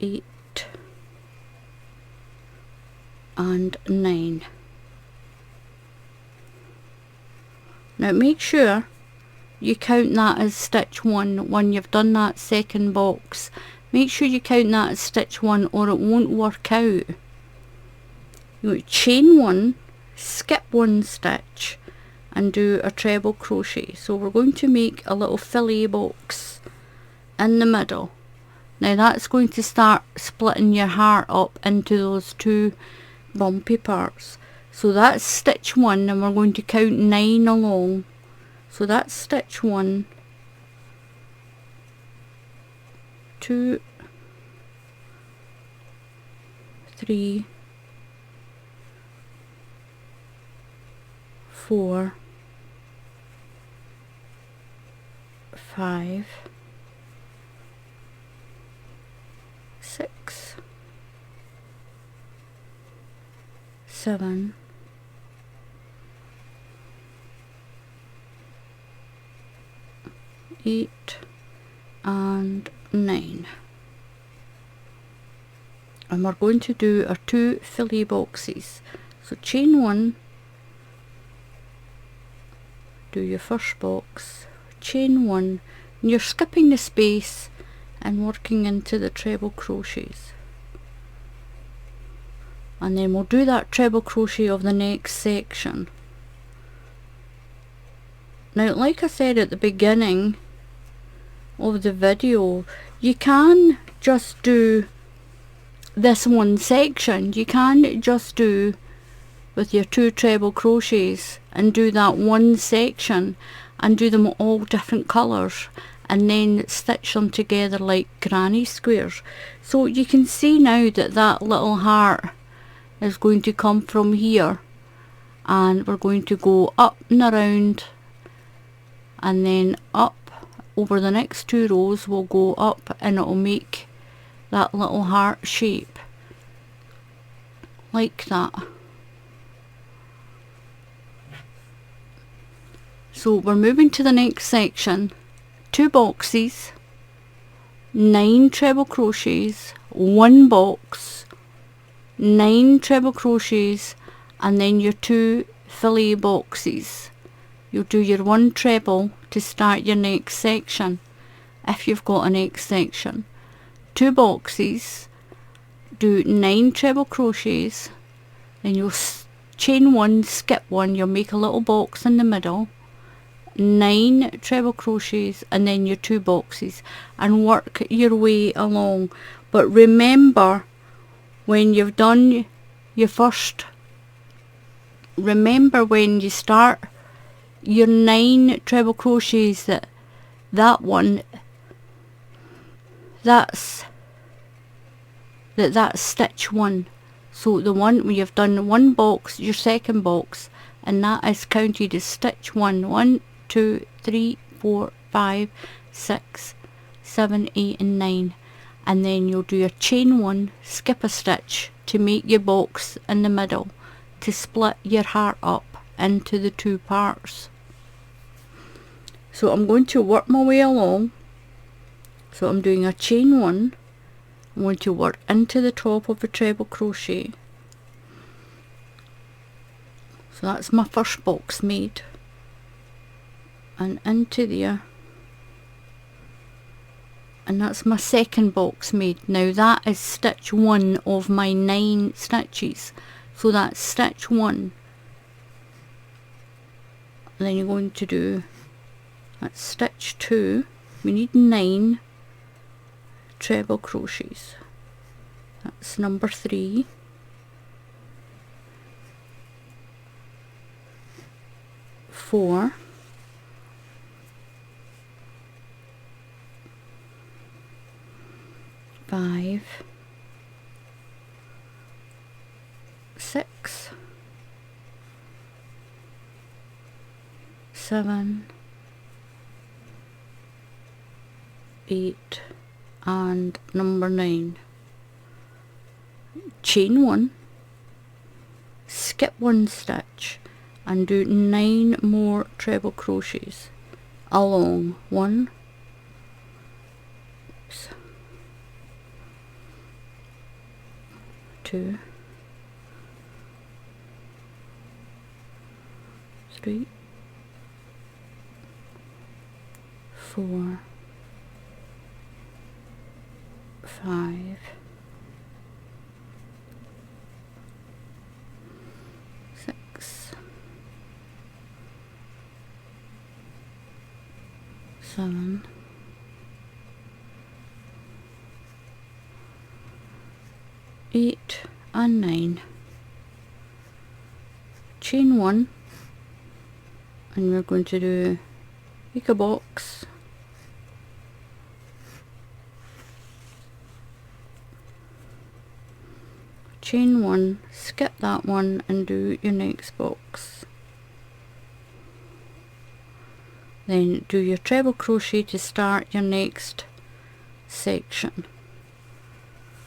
8 and 9. Now make sure you count that as stitch 1 when you've done that second box. Make sure you count that as stitch 1 or it won't work out. You chain 1, skip 1 stitch and do a treble crochet. So we're going to make a little fillet box in the middle. Now that's going to start splitting your heart up into those 2 bumpy parts. So that's stitch 1, and we're going to count 9 along. So that's stitch 1, 2, 3, 4, 5, 6, 7, 8 and 9. And we're going to do our 2 fillet boxes. So chain 1, do your first box, chain 1, and you're skipping the space and working into the treble crochets. And then we'll do that treble crochet of the next section. Now, like I said at the beginning of the video, you can just do this one section. You can just do with your 2 treble crochets and do that one section and do them all different colours and then stitch them together like granny squares. So you can see now that that little heart is going to come from here, and we're going to go up and around, and then up over the next 2 rows we'll go up, and it'll make that little heart shape like that. So we're moving to the next section. 2 boxes, 9 treble crochets, 1 box, 9 treble crochets, and then your 2 fillet boxes. You'll do your 1 treble to start your next section, if you've got a next section. 2 boxes, do 9 treble crochets, then you'll chain 1, skip 1, you'll make a little box in the middle, 9 treble crochets, and then your 2 boxes, and work your way along. But remember, when you've done your first, remember when you start your 9 treble crochets, that one, that's stitch 1. So the one when you've done 1 box, your second box, and that is counted as stitch 1. 1, 2, 3, 4, 5, 6, 7, 8 and 9. And then you'll do your chain 1, skip a stitch to make your box in the middle, to split your heart up into the 2 parts. So I'm going to work my way along. So I'm doing a chain 1, I'm going to work into the top of a treble crochet. So that's my first box made, and into there, and that's my second box made. Now that is stitch 1 of my 9 stitches, so that's stitch 1. And then you're going to do, that's stitch 2, we need 9 treble crochets, that's number 3, 4, 5, 6, 7, 8 and number 9. Chain 1, skip 1 stitch, and do 9 more treble crochets along. 1, 2, 3, 4, 5, 6, 7, 8 and 9. chain 1, and we're going to do make a box, chain 1, skip that one and do your next box. Then do your treble crochet to start your next section,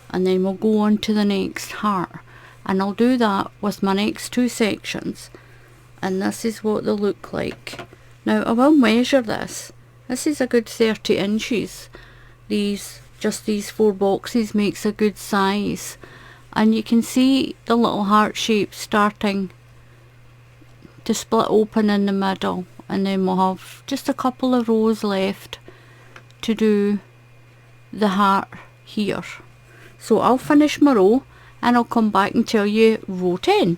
and then we'll go on to the next heart, and I'll do that with my next 2 sections, and this is what they'll look like. Now I will measure this. This is a good 30 inches. Just these 4 boxes makes a good size, and you can see the little heart shape starting to split open in the middle, and then we'll have just a couple of rows left to do the heart here. So I'll finish my row and I'll come back and tell you row 10.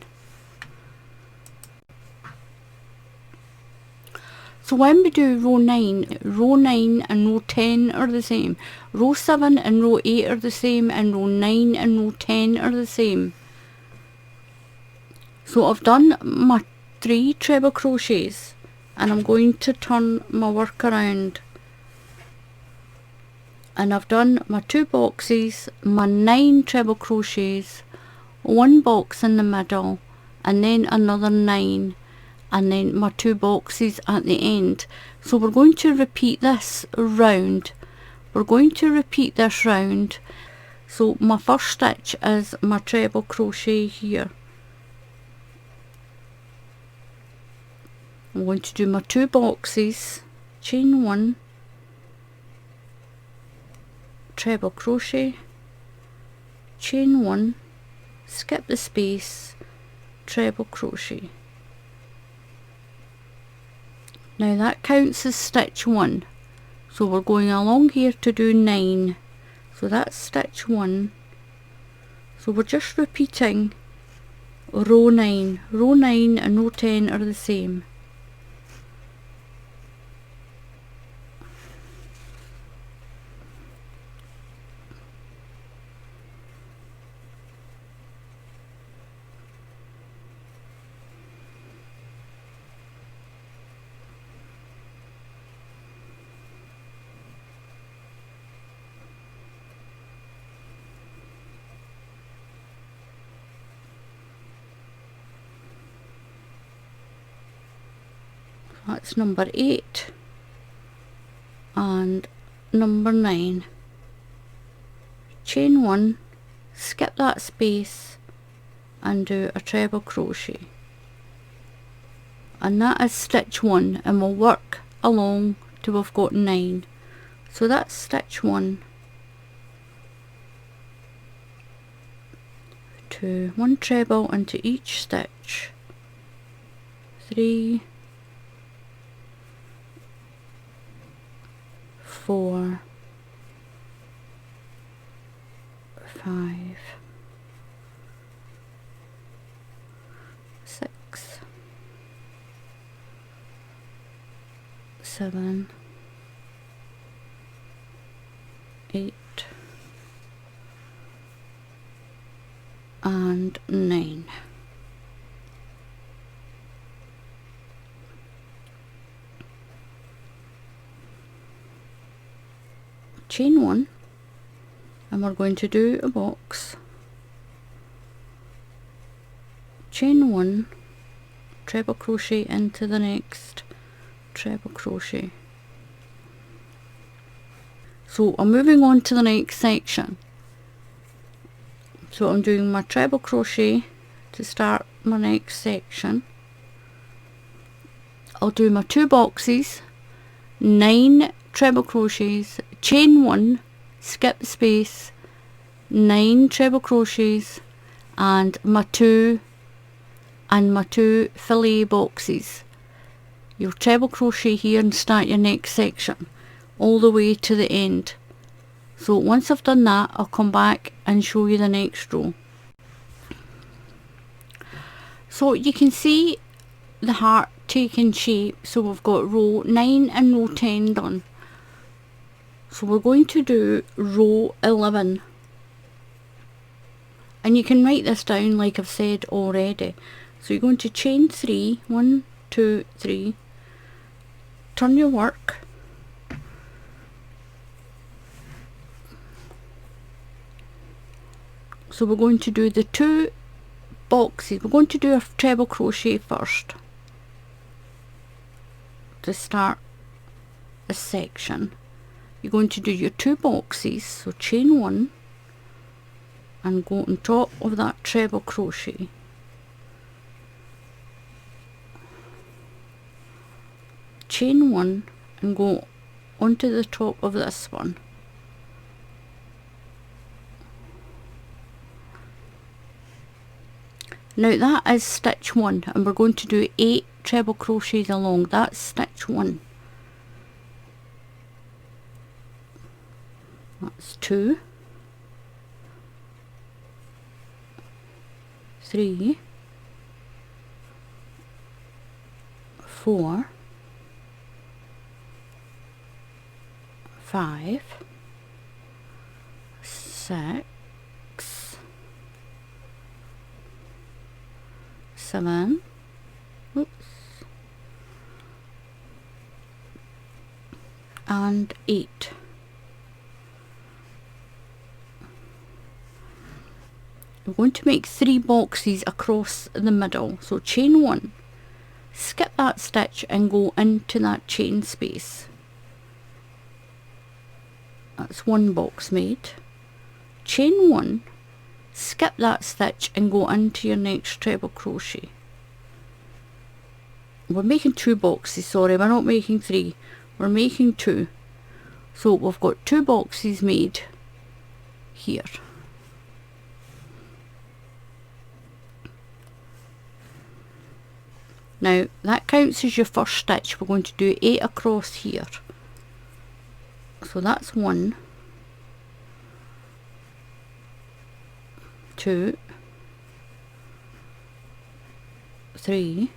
So when we do row 9 and row 10 are the same. Row 7 and row 8 are the same, and row 9 and row 10 are the same. So I've done my 3 treble crochets, and I'm going to turn my work around, and I've done my 2 boxes, my 9 treble crochets, 1 box in the middle, and then another 9, and then my 2 boxes at the end. So we're going to repeat this round. So my first stitch is my treble crochet here. I'm going to do my 2 boxes, chain 1, treble crochet, chain 1, skip the space, treble crochet. Now that counts as stitch 1, so we're going along here to do 9, so that's stitch 1. So we're just repeating row 9 and row 10 are the same. That's number 8 and number 9. Chain 1, skip that space and do a treble crochet, and that is stitch 1, and we'll work along till we've got 9. So that's stitch 1, 2, 1 treble into each stitch, 3, 4, 5, 6, 7, 8 and 9. Chain 1, and we're going to do a box, chain 1, treble crochet into the next treble crochet. So I'm moving on to the next section. So I'm doing my treble crochet to start my next section. I'll do my 2 boxes, 9 treble crochets, chain 1, skip the space, 9 treble crochets, and my 2 fillet boxes. You'll treble crochet here and start your next section all the way to the end. So once I've done that, I'll come back and show you the next row. So you can see the heart taking shape. So we've got row 9 and row 10 done. So we're going to do row 11, and you can write this down like I've said already. So you're going to chain 3, 1, 2, 3, turn your work, so we're going to do the 2 boxes. We're going to do a treble crochet first to start a section. You're going to do your 2 boxes, so chain 1 and go on top of that treble crochet, chain 1 and go onto the top of this one, now that is stitch 1 and we're going to do 8 treble crochets along. That's stitch 1, that's 2, 3, 4, 5, 6, 7, and 8. We're going to make 3 boxes across the middle, so chain 1, skip that stitch and go into that chain space. That's 1 box made. Chain 1, skip that stitch and go into your next treble crochet. We're making 2 boxes, sorry, we're not making 3, we're making 2. So we've got 2 boxes made here. Now that counts as your first stitch. We're going to do 8 across here. So that's 1, 2, 3,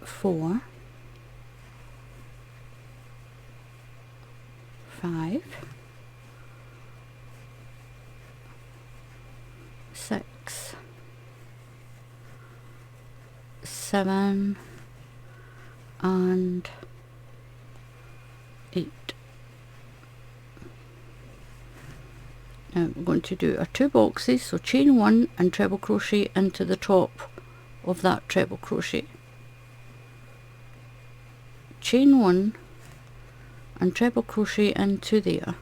4, 5, 6, 7, and 8. Now we're going to do our 2 boxes, so chain 1 and treble crochet into the top of that treble crochet, chain 1 and treble crochet into there.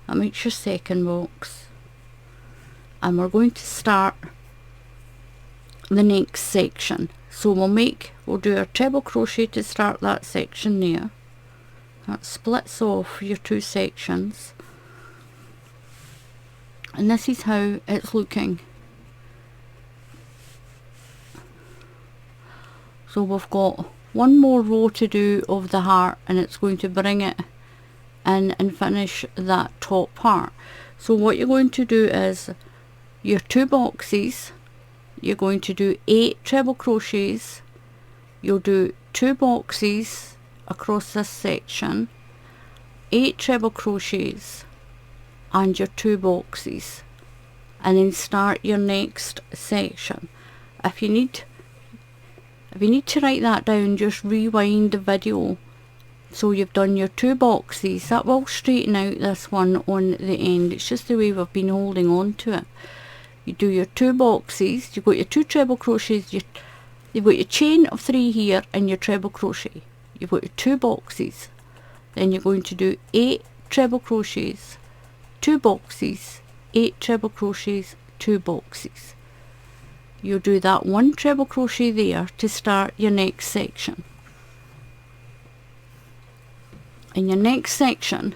That makes your second box, and we're going to start the next section. So we'll do our treble crochet to start that section there. That splits off your 2 sections, and this is how it's looking. So we've got 1 more row to do of the heart, and it's going to bring it in and finish that top part. So what you're going to do is your 2 boxes, you're going to do 8 treble crochets, you'll do 2 boxes across this section, 8 treble crochets and your 2 boxes, and then start your next section. If you need to write that down, just rewind the video so you've done your 2 boxes. That will straighten out this one on the end. It's just the way we've been holding on to it. You do your 2 boxes, you've got your 2 treble crochets, you've got your chain of 3 here and your treble crochet. You've got your 2 boxes, then you're going to do 8 treble crochets, 2 boxes, 8 treble crochets, 2 boxes. You'll do that 1 treble crochet there to start your next section. In your next section,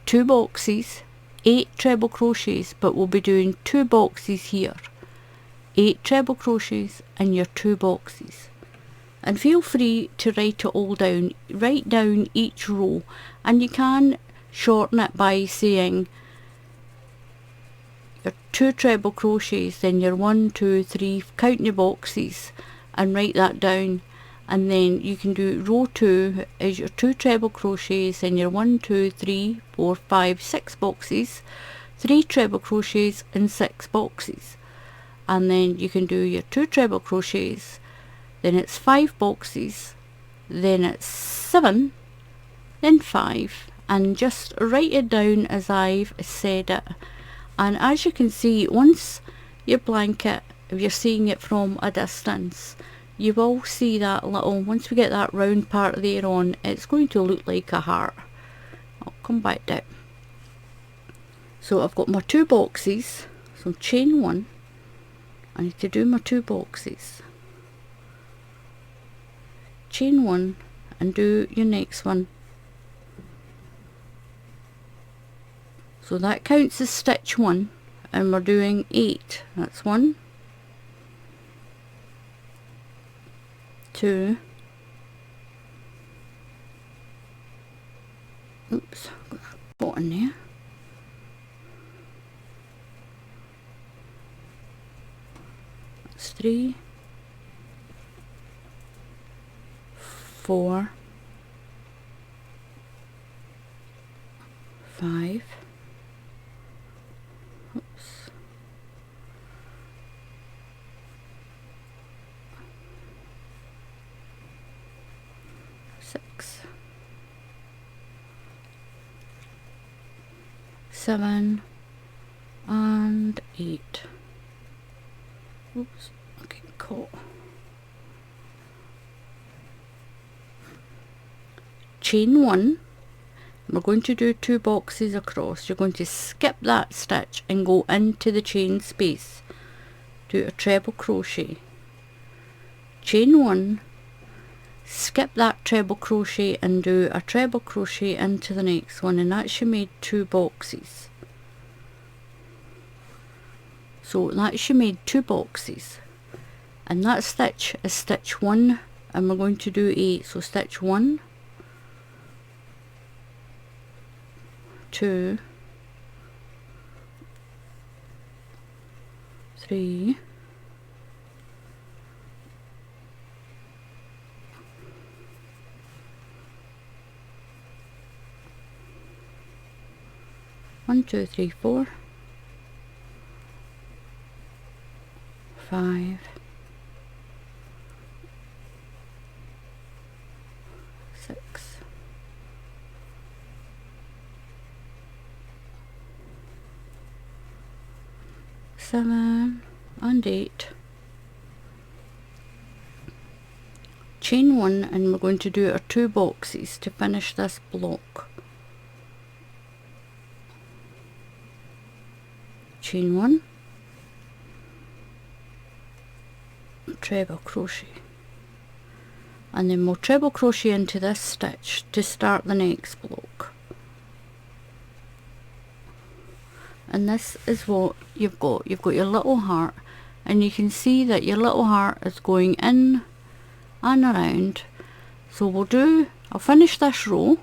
2 boxes, 8 treble crochets, but we'll be doing 2 boxes here, 8 treble crochets and your 2 boxes. And feel free to write it all down. Write down each row, and you can shorten it by saying your 2 treble crochets, then your 1, 2, 3, count your boxes and write that down. And then you can do row 2 is your 2 treble crochets and your 1, 2, 3, 4, 5, 6 boxes, 3 treble crochets in 6 boxes, and then you can do your 2 treble crochets, then it's 5 boxes, then it's 7, then 5, and just write it down as I've said it. And as you can see, once your blanket, if you're seeing it from a distance, you will see that little, once we get that round part there on, it's going to look like a heart. I'll come back down. So I've got my 2 boxes, so chain 1, I need to do my 2 boxes, chain 1 and do your next one. So that counts as stitch 1, and we're doing 8. That's 1, 2, oops, got that spot in there, 3, 4, 5, oops, 6, 7, and 8. Oops, okay, cool. Chain 1, we're going to do 2 boxes across. You're going to skip that stitch and go into the chain space, do a treble crochet, chain 1, skip that treble crochet and do a treble crochet into the next one, and that's you made 2 boxes. So that's you made 2 boxes, and that stitch is stitch 1, and we're going to do 8. So stitch 1, 2, 3, 1, 2, 3, 4, 5, 6, 7, and 8. Chain 1, and we're going to do our 2 boxes to finish this block. Chain 1, treble crochet, and then we'll treble crochet into this stitch to start the next block. And this is what you've got. You've got your little heart, and you can see that your little heart is going in and around. So I'll finish this row.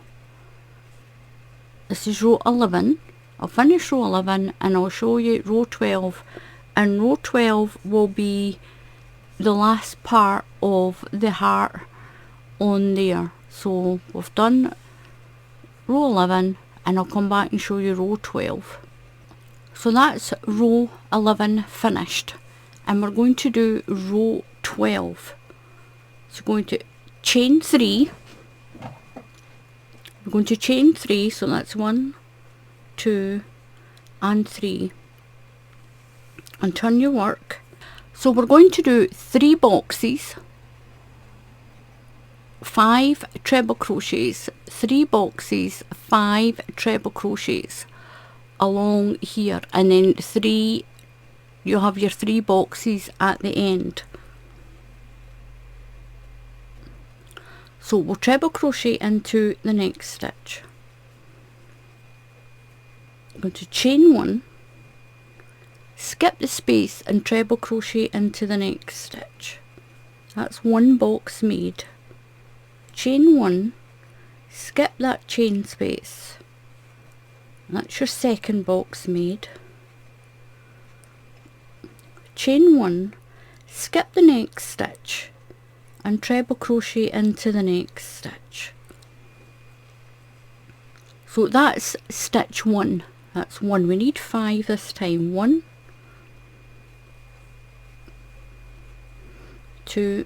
This is row 11. I'll finish row 11 and I'll show you row 12, and row 12 will be the last part of the heart on there. So we've done row 11 and I'll come back and show you row 12. So that's row 11 finished, and we're going to do row 12. So going to chain 3, we're going to chain 3, so that's 1, 2 and 3, and turn your work. So we're going to do 3 boxes, 5 treble crochets, 3 boxes, 5 treble crochets along here, and then 3, you have your 3 boxes at the end. So we'll treble crochet into the next stitch. I'm going to chain 1, skip the space and treble crochet into the next stitch. That's 1 box made. Chain 1, skip that chain space, that's your 2nd box made. Chain 1, skip the next stitch and treble crochet into the next stitch. So that's stitch 1. That's 1. We need 5 this time. 1, 2,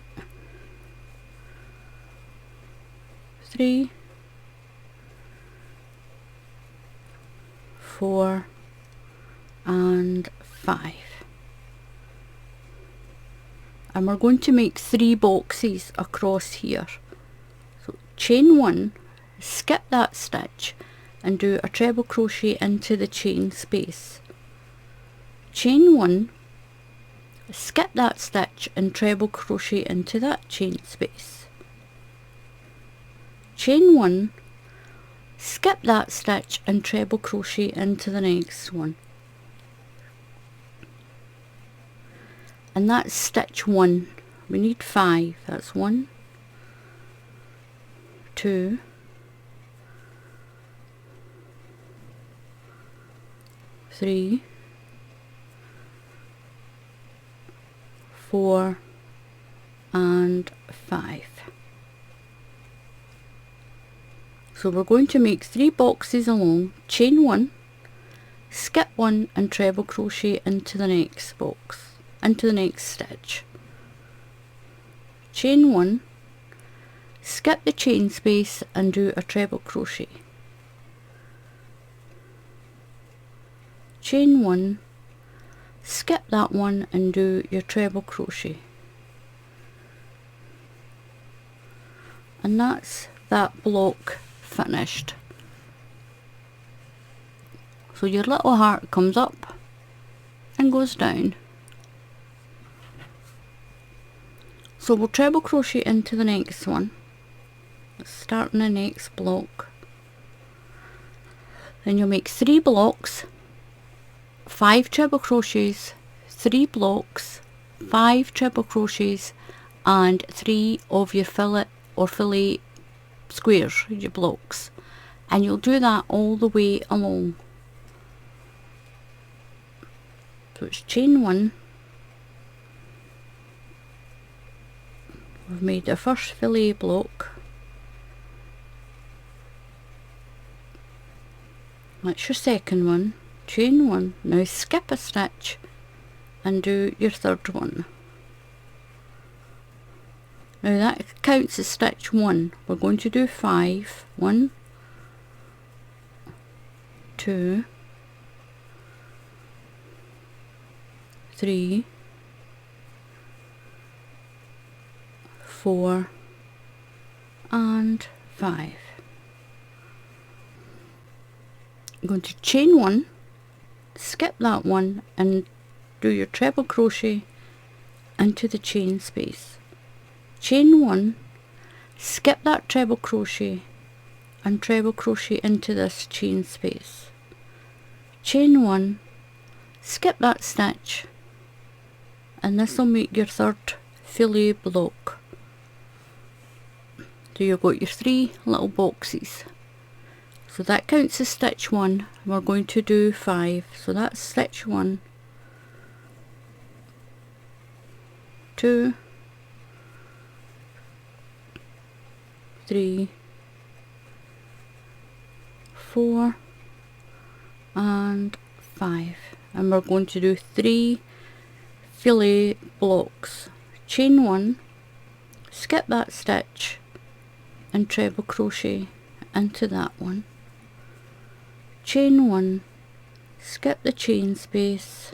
3, 4 and 5. And we're going to make 3 boxes across here. So chain 1, skip that stitch and do a treble crochet into the chain space. Chain 1, skip that stitch and treble crochet into that chain space. Chain 1, skip that stitch and treble crochet into the next one. And that's stitch 1. We need 5. That's 1, 2, 3, 4 and 5. So we're going to make 3 boxes along, chain 1, skip 1 and treble crochet into the next box, into the next stitch. Chain 1, skip the chain space and do a treble crochet. Chain 1, skip that one and do your treble crochet. And that's that block finished. So your little heart comes up and goes down. So we'll treble crochet into the next one. Let's start in the next block. Then you'll make 3 blocks, 5 treble crochets, 3 blocks, 5 treble crochets and 3 of your fillet or fillet squares, your blocks, and you'll do that all the way along. So it's chain 1. We've made the first fillet block. That's your second one. Chain 1. Now skip a stitch and do your third one. Now that counts as stitch 1. We're going to do 5. 1, 2, 3, 4 and 5. I'm going to chain 1, skip that one and do your treble crochet into the chain space. Chain 1, skip that treble crochet and treble crochet into this chain space. Chain 1, skip that stitch, and this will make your third fillet block. So you've got your 3 little boxes. So that counts as stitch 1. We're going to do 5. So that's stitch 1, 2, 3, 4 and 5, and we're going to do 3 fillet blocks. Chain 1, skip that stitch and treble crochet into that one. Chain 1, skip the chain space,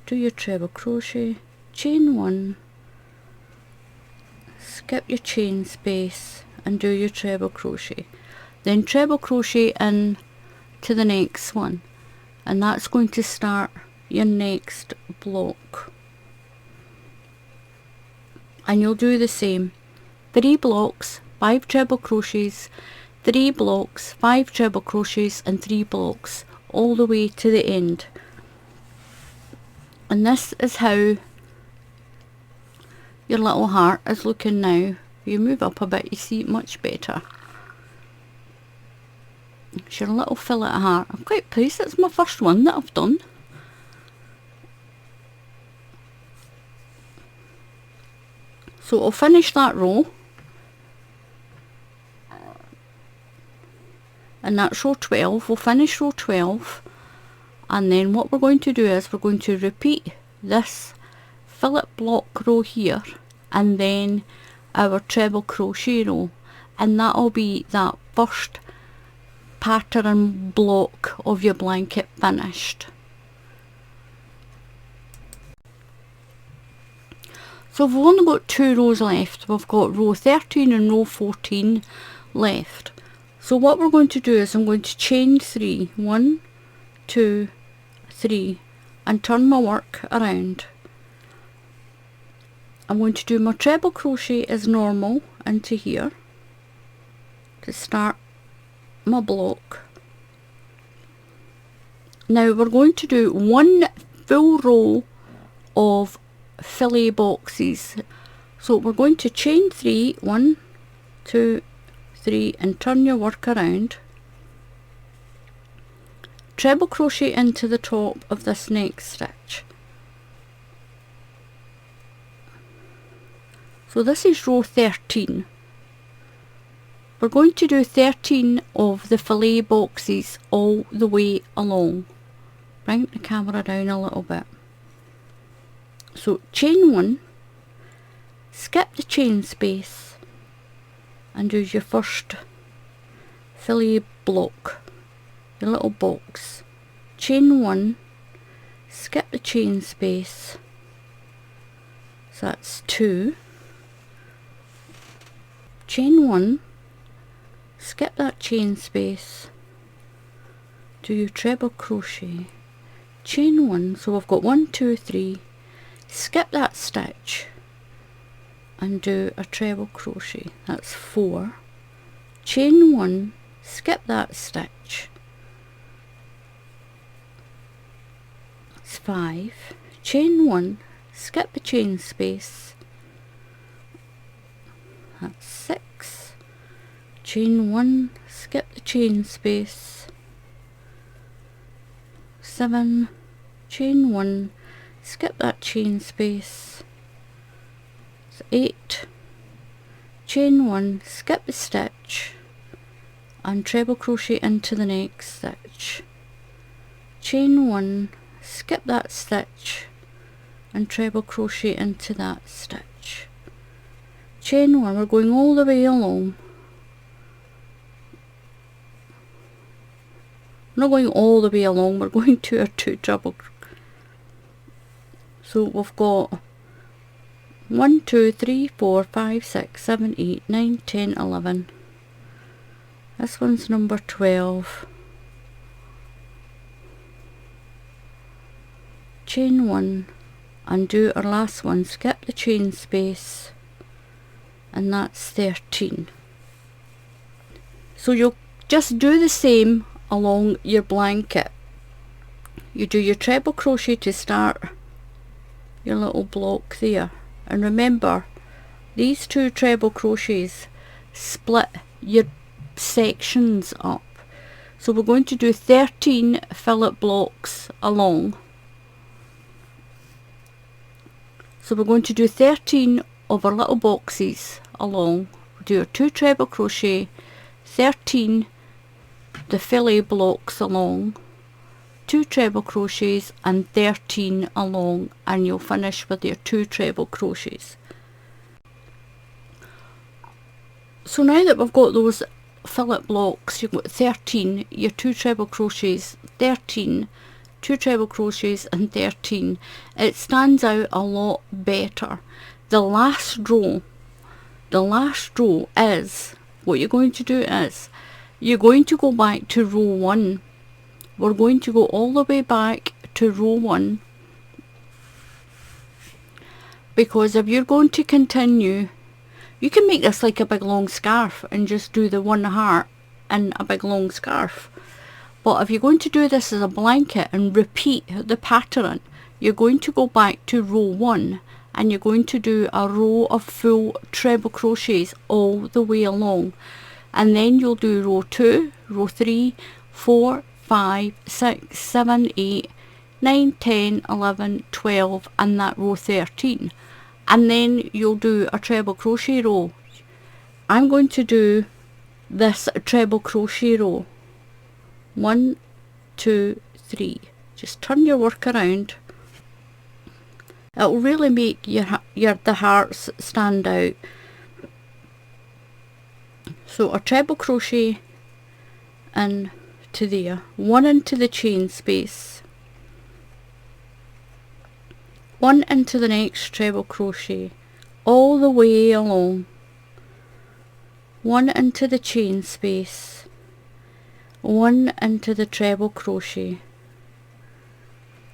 do your treble crochet, chain 1, skip your chain space and do your treble crochet, then treble crochet in to the next one, and that's going to start your next block. And you'll do the same, 3 blocks, 5 treble crochets, 3 blocks, 5 treble crochets and 3 blocks all the way to the end. And this is how your little heart is looking now. If you move up a bit you see it much better. It's your little fillet heart. I'm quite pleased, it's my first one that I've done. So I'll finish that row. and that's row 12. We'll finish row 12, and then what we're going to do is we're going to repeat this fillet block row here, and then our treble crochet row, and that'll be that first pattern block of your blanket finished. So we've only got 2 rows left. We've got row 13 and row 14 left. So what we're going to do is I'm going to chain 3, 1, 2, 3, and turn my work around. I'm going to do my treble crochet as normal into here to start my block. Now we're going to do 1 full row of fillet boxes. So we're going to chain 3, 1, 2, 3, and turn your work around. Treble crochet into the top of this next stitch. So this is row 13. We're going to do 13 of the fillet boxes all the way along. Bring the camera down a little bit. So chain 1, skip the chain space, and do your first fillet block, your little box. Chain 1, skip the chain space, so that's 2. Chain 1, skip that chain space, do your treble crochet, chain 1, so we've got 1, 2, 3, skip that stitch and do a treble crochet, that's 4, chain 1, skip that stitch, that's 5, chain 1, skip the chain space, that's 6, chain 1, skip the chain space, 7, chain 1, skip that chain space, 8, chain 1, skip the stitch and treble crochet into the next stitch, chain 1, skip that stitch and treble crochet into that stitch, chain 1, we're going all the way along. We're not going all the way along, we're going to our 2 treble. So we've got 1, 2, 3, 4, 5, 6, 7, 8, 9, 10, 11. This one's number 12. Chain 1 and do our last one, skip the chain space, and that's 13. So you'll just do the same along your blanket. You do your treble crochet to start your little block there, and remember these 2 treble crochets split your sections up. So we're going to do 13 fillet blocks along. So we're going to do 13 of our little boxes along. We'll do our 2 treble crochet, 13 the fillet blocks along, 2 treble crochets and 13 along, and you'll finish with your 2 treble crochets. So now that we've got those fillet blocks, you've got 13, your 2 treble crochets, 13, 2 treble crochets and 13, it stands out a lot better. The last row is, what you're going to do is, you're going to go back to row 1. We're going to go all the way back to row 1, because if you're going to continue, you can make this like a big long scarf and just do the 1 heart in a big long scarf. But if you're going to do this as a blanket and repeat the pattern, you're going to go back to row 1 and you're going to do a row of full treble crochets all the way along. And then you'll do row 2, row 3, 4, 5, 6, 7, 8, 9, 10, 11, 12 and that row 13. And then you'll do a treble crochet row. I'm going to do this treble crochet row 1, 2, 3. Just turn your work around. It'll really make the hearts stand out. So a treble crochet into there, 1 into the chain space, 1 into the next treble crochet, all the way along, 1 into the chain space, 1 into the treble crochet,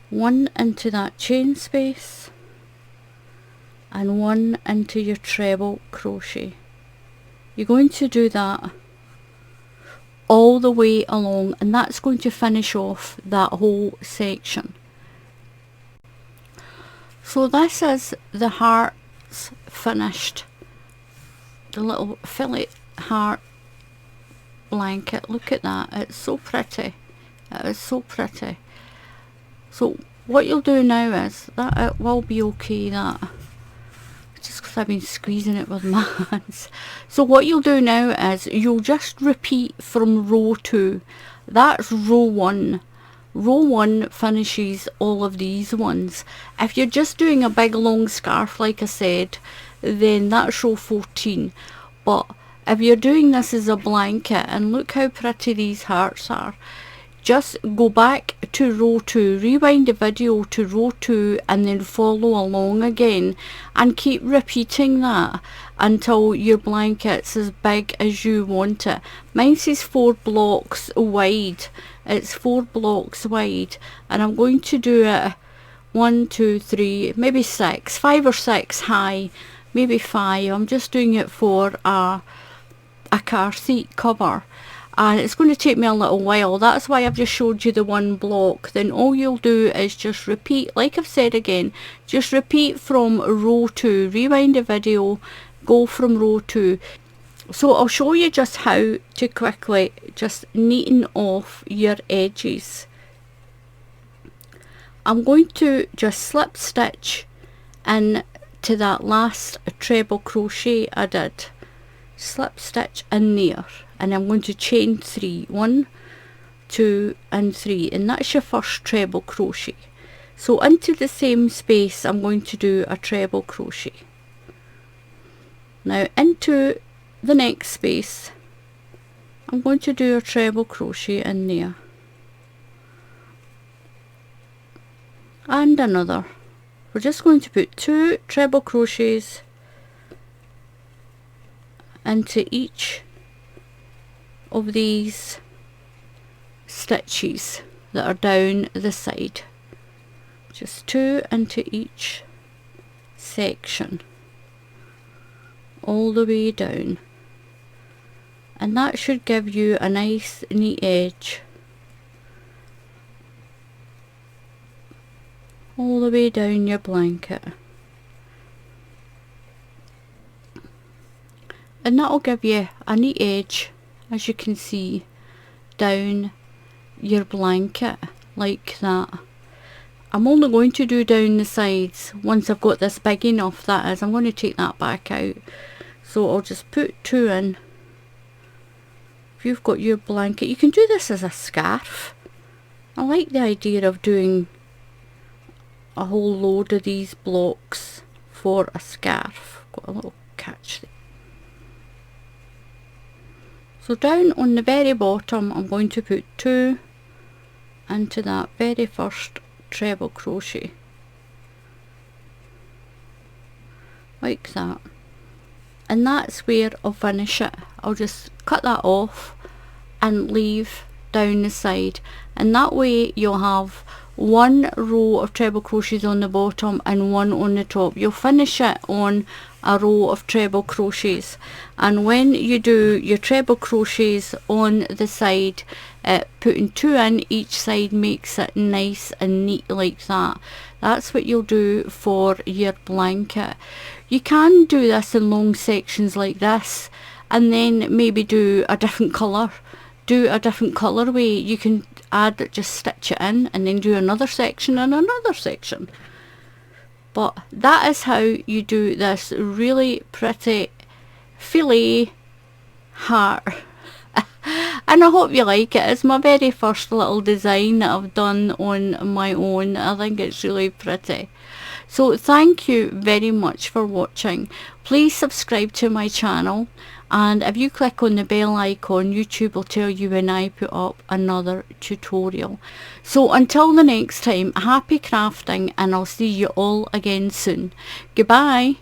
1 into that chain space, and 1 into your treble crochet. You're going to do that all the way along, and that's going to finish off that whole section. So this is the hearts finished, the little fillet heart blanket. Look at that, it's so pretty. It is so pretty. So what you'll do now is that it will be okay, that just because I've been squeezing it with my hands. So what you'll do now is you'll just repeat from row 2. That's row 1. Row 1 finishes all of these ones. If you're just doing a big long scarf, like I said, then that's row 14. But if you're doing this as a blanket, and look how pretty these hearts are, just go back to row 2, rewind the video to row 2, and then follow along again, and keep repeating that until your blanket's as big as you want it. Mine says 4 blocks wide. It's 4 blocks wide, and I'm going to do it 1, 2, 3, maybe 6, 5 or 6 high, maybe 5. I'm just doing it for a car seat cover. And it's going to take me a little while. That's why I've just showed you the 1 block. Then all you'll do is just repeat, like I've said again, just repeat from row 2, rewind the video, go from row 2. So I'll show you just how to quickly just neaten off your edges. I'm going to just slip stitch in to that last treble crochet I did. Slip stitch in there, and I'm going to chain 3, 1, 2 and 3, and that's your first treble crochet. So into the same space I'm going to do a treble crochet. Now into the next space I'm going to do a treble crochet in there, and another. We're just going to put 2 treble crochets into each of these stitches that are down the side. Just 2 into each section all the way down, and that should give you a nice neat edge all the way down your blanket. And that'll give you a neat edge, as you can see, down your blanket like that. I'm only going to do down the sides once I've got this big enough, that is. I'm going to take that back out. So I'll just put 2 in. If you've got your blanket, you can do this as a scarf. I like the idea of doing a whole load of these blocks for a scarf. Got a little catch there. So down on the very bottom I'm going to put 2 into that very first treble crochet, like that, and that's where I'll finish it. I'll just cut that off and leave down the side, and that way you'll have 1 row of treble crochets on the bottom and 1 on the top. You'll finish it on a row of treble crochets, and when you do your treble crochets on the side, putting 2 in each side makes it nice and neat like that. That's what you'll do for your blanket. You can do this in long sections like this, and then maybe do a different colour, do a different colourway. You can add it, just stitch it in, and then do another section and another section. But that is how you do this really pretty filet heart. and I hope you like it. It's my very first little design that I've done on my own. I think it's really pretty. So thank you very much for watching. Please subscribe to my channel, and if you click on the bell icon, YouTube will tell you when I put up another tutorial. So until the next time, happy crafting, and I'll see you all again soon. Goodbye.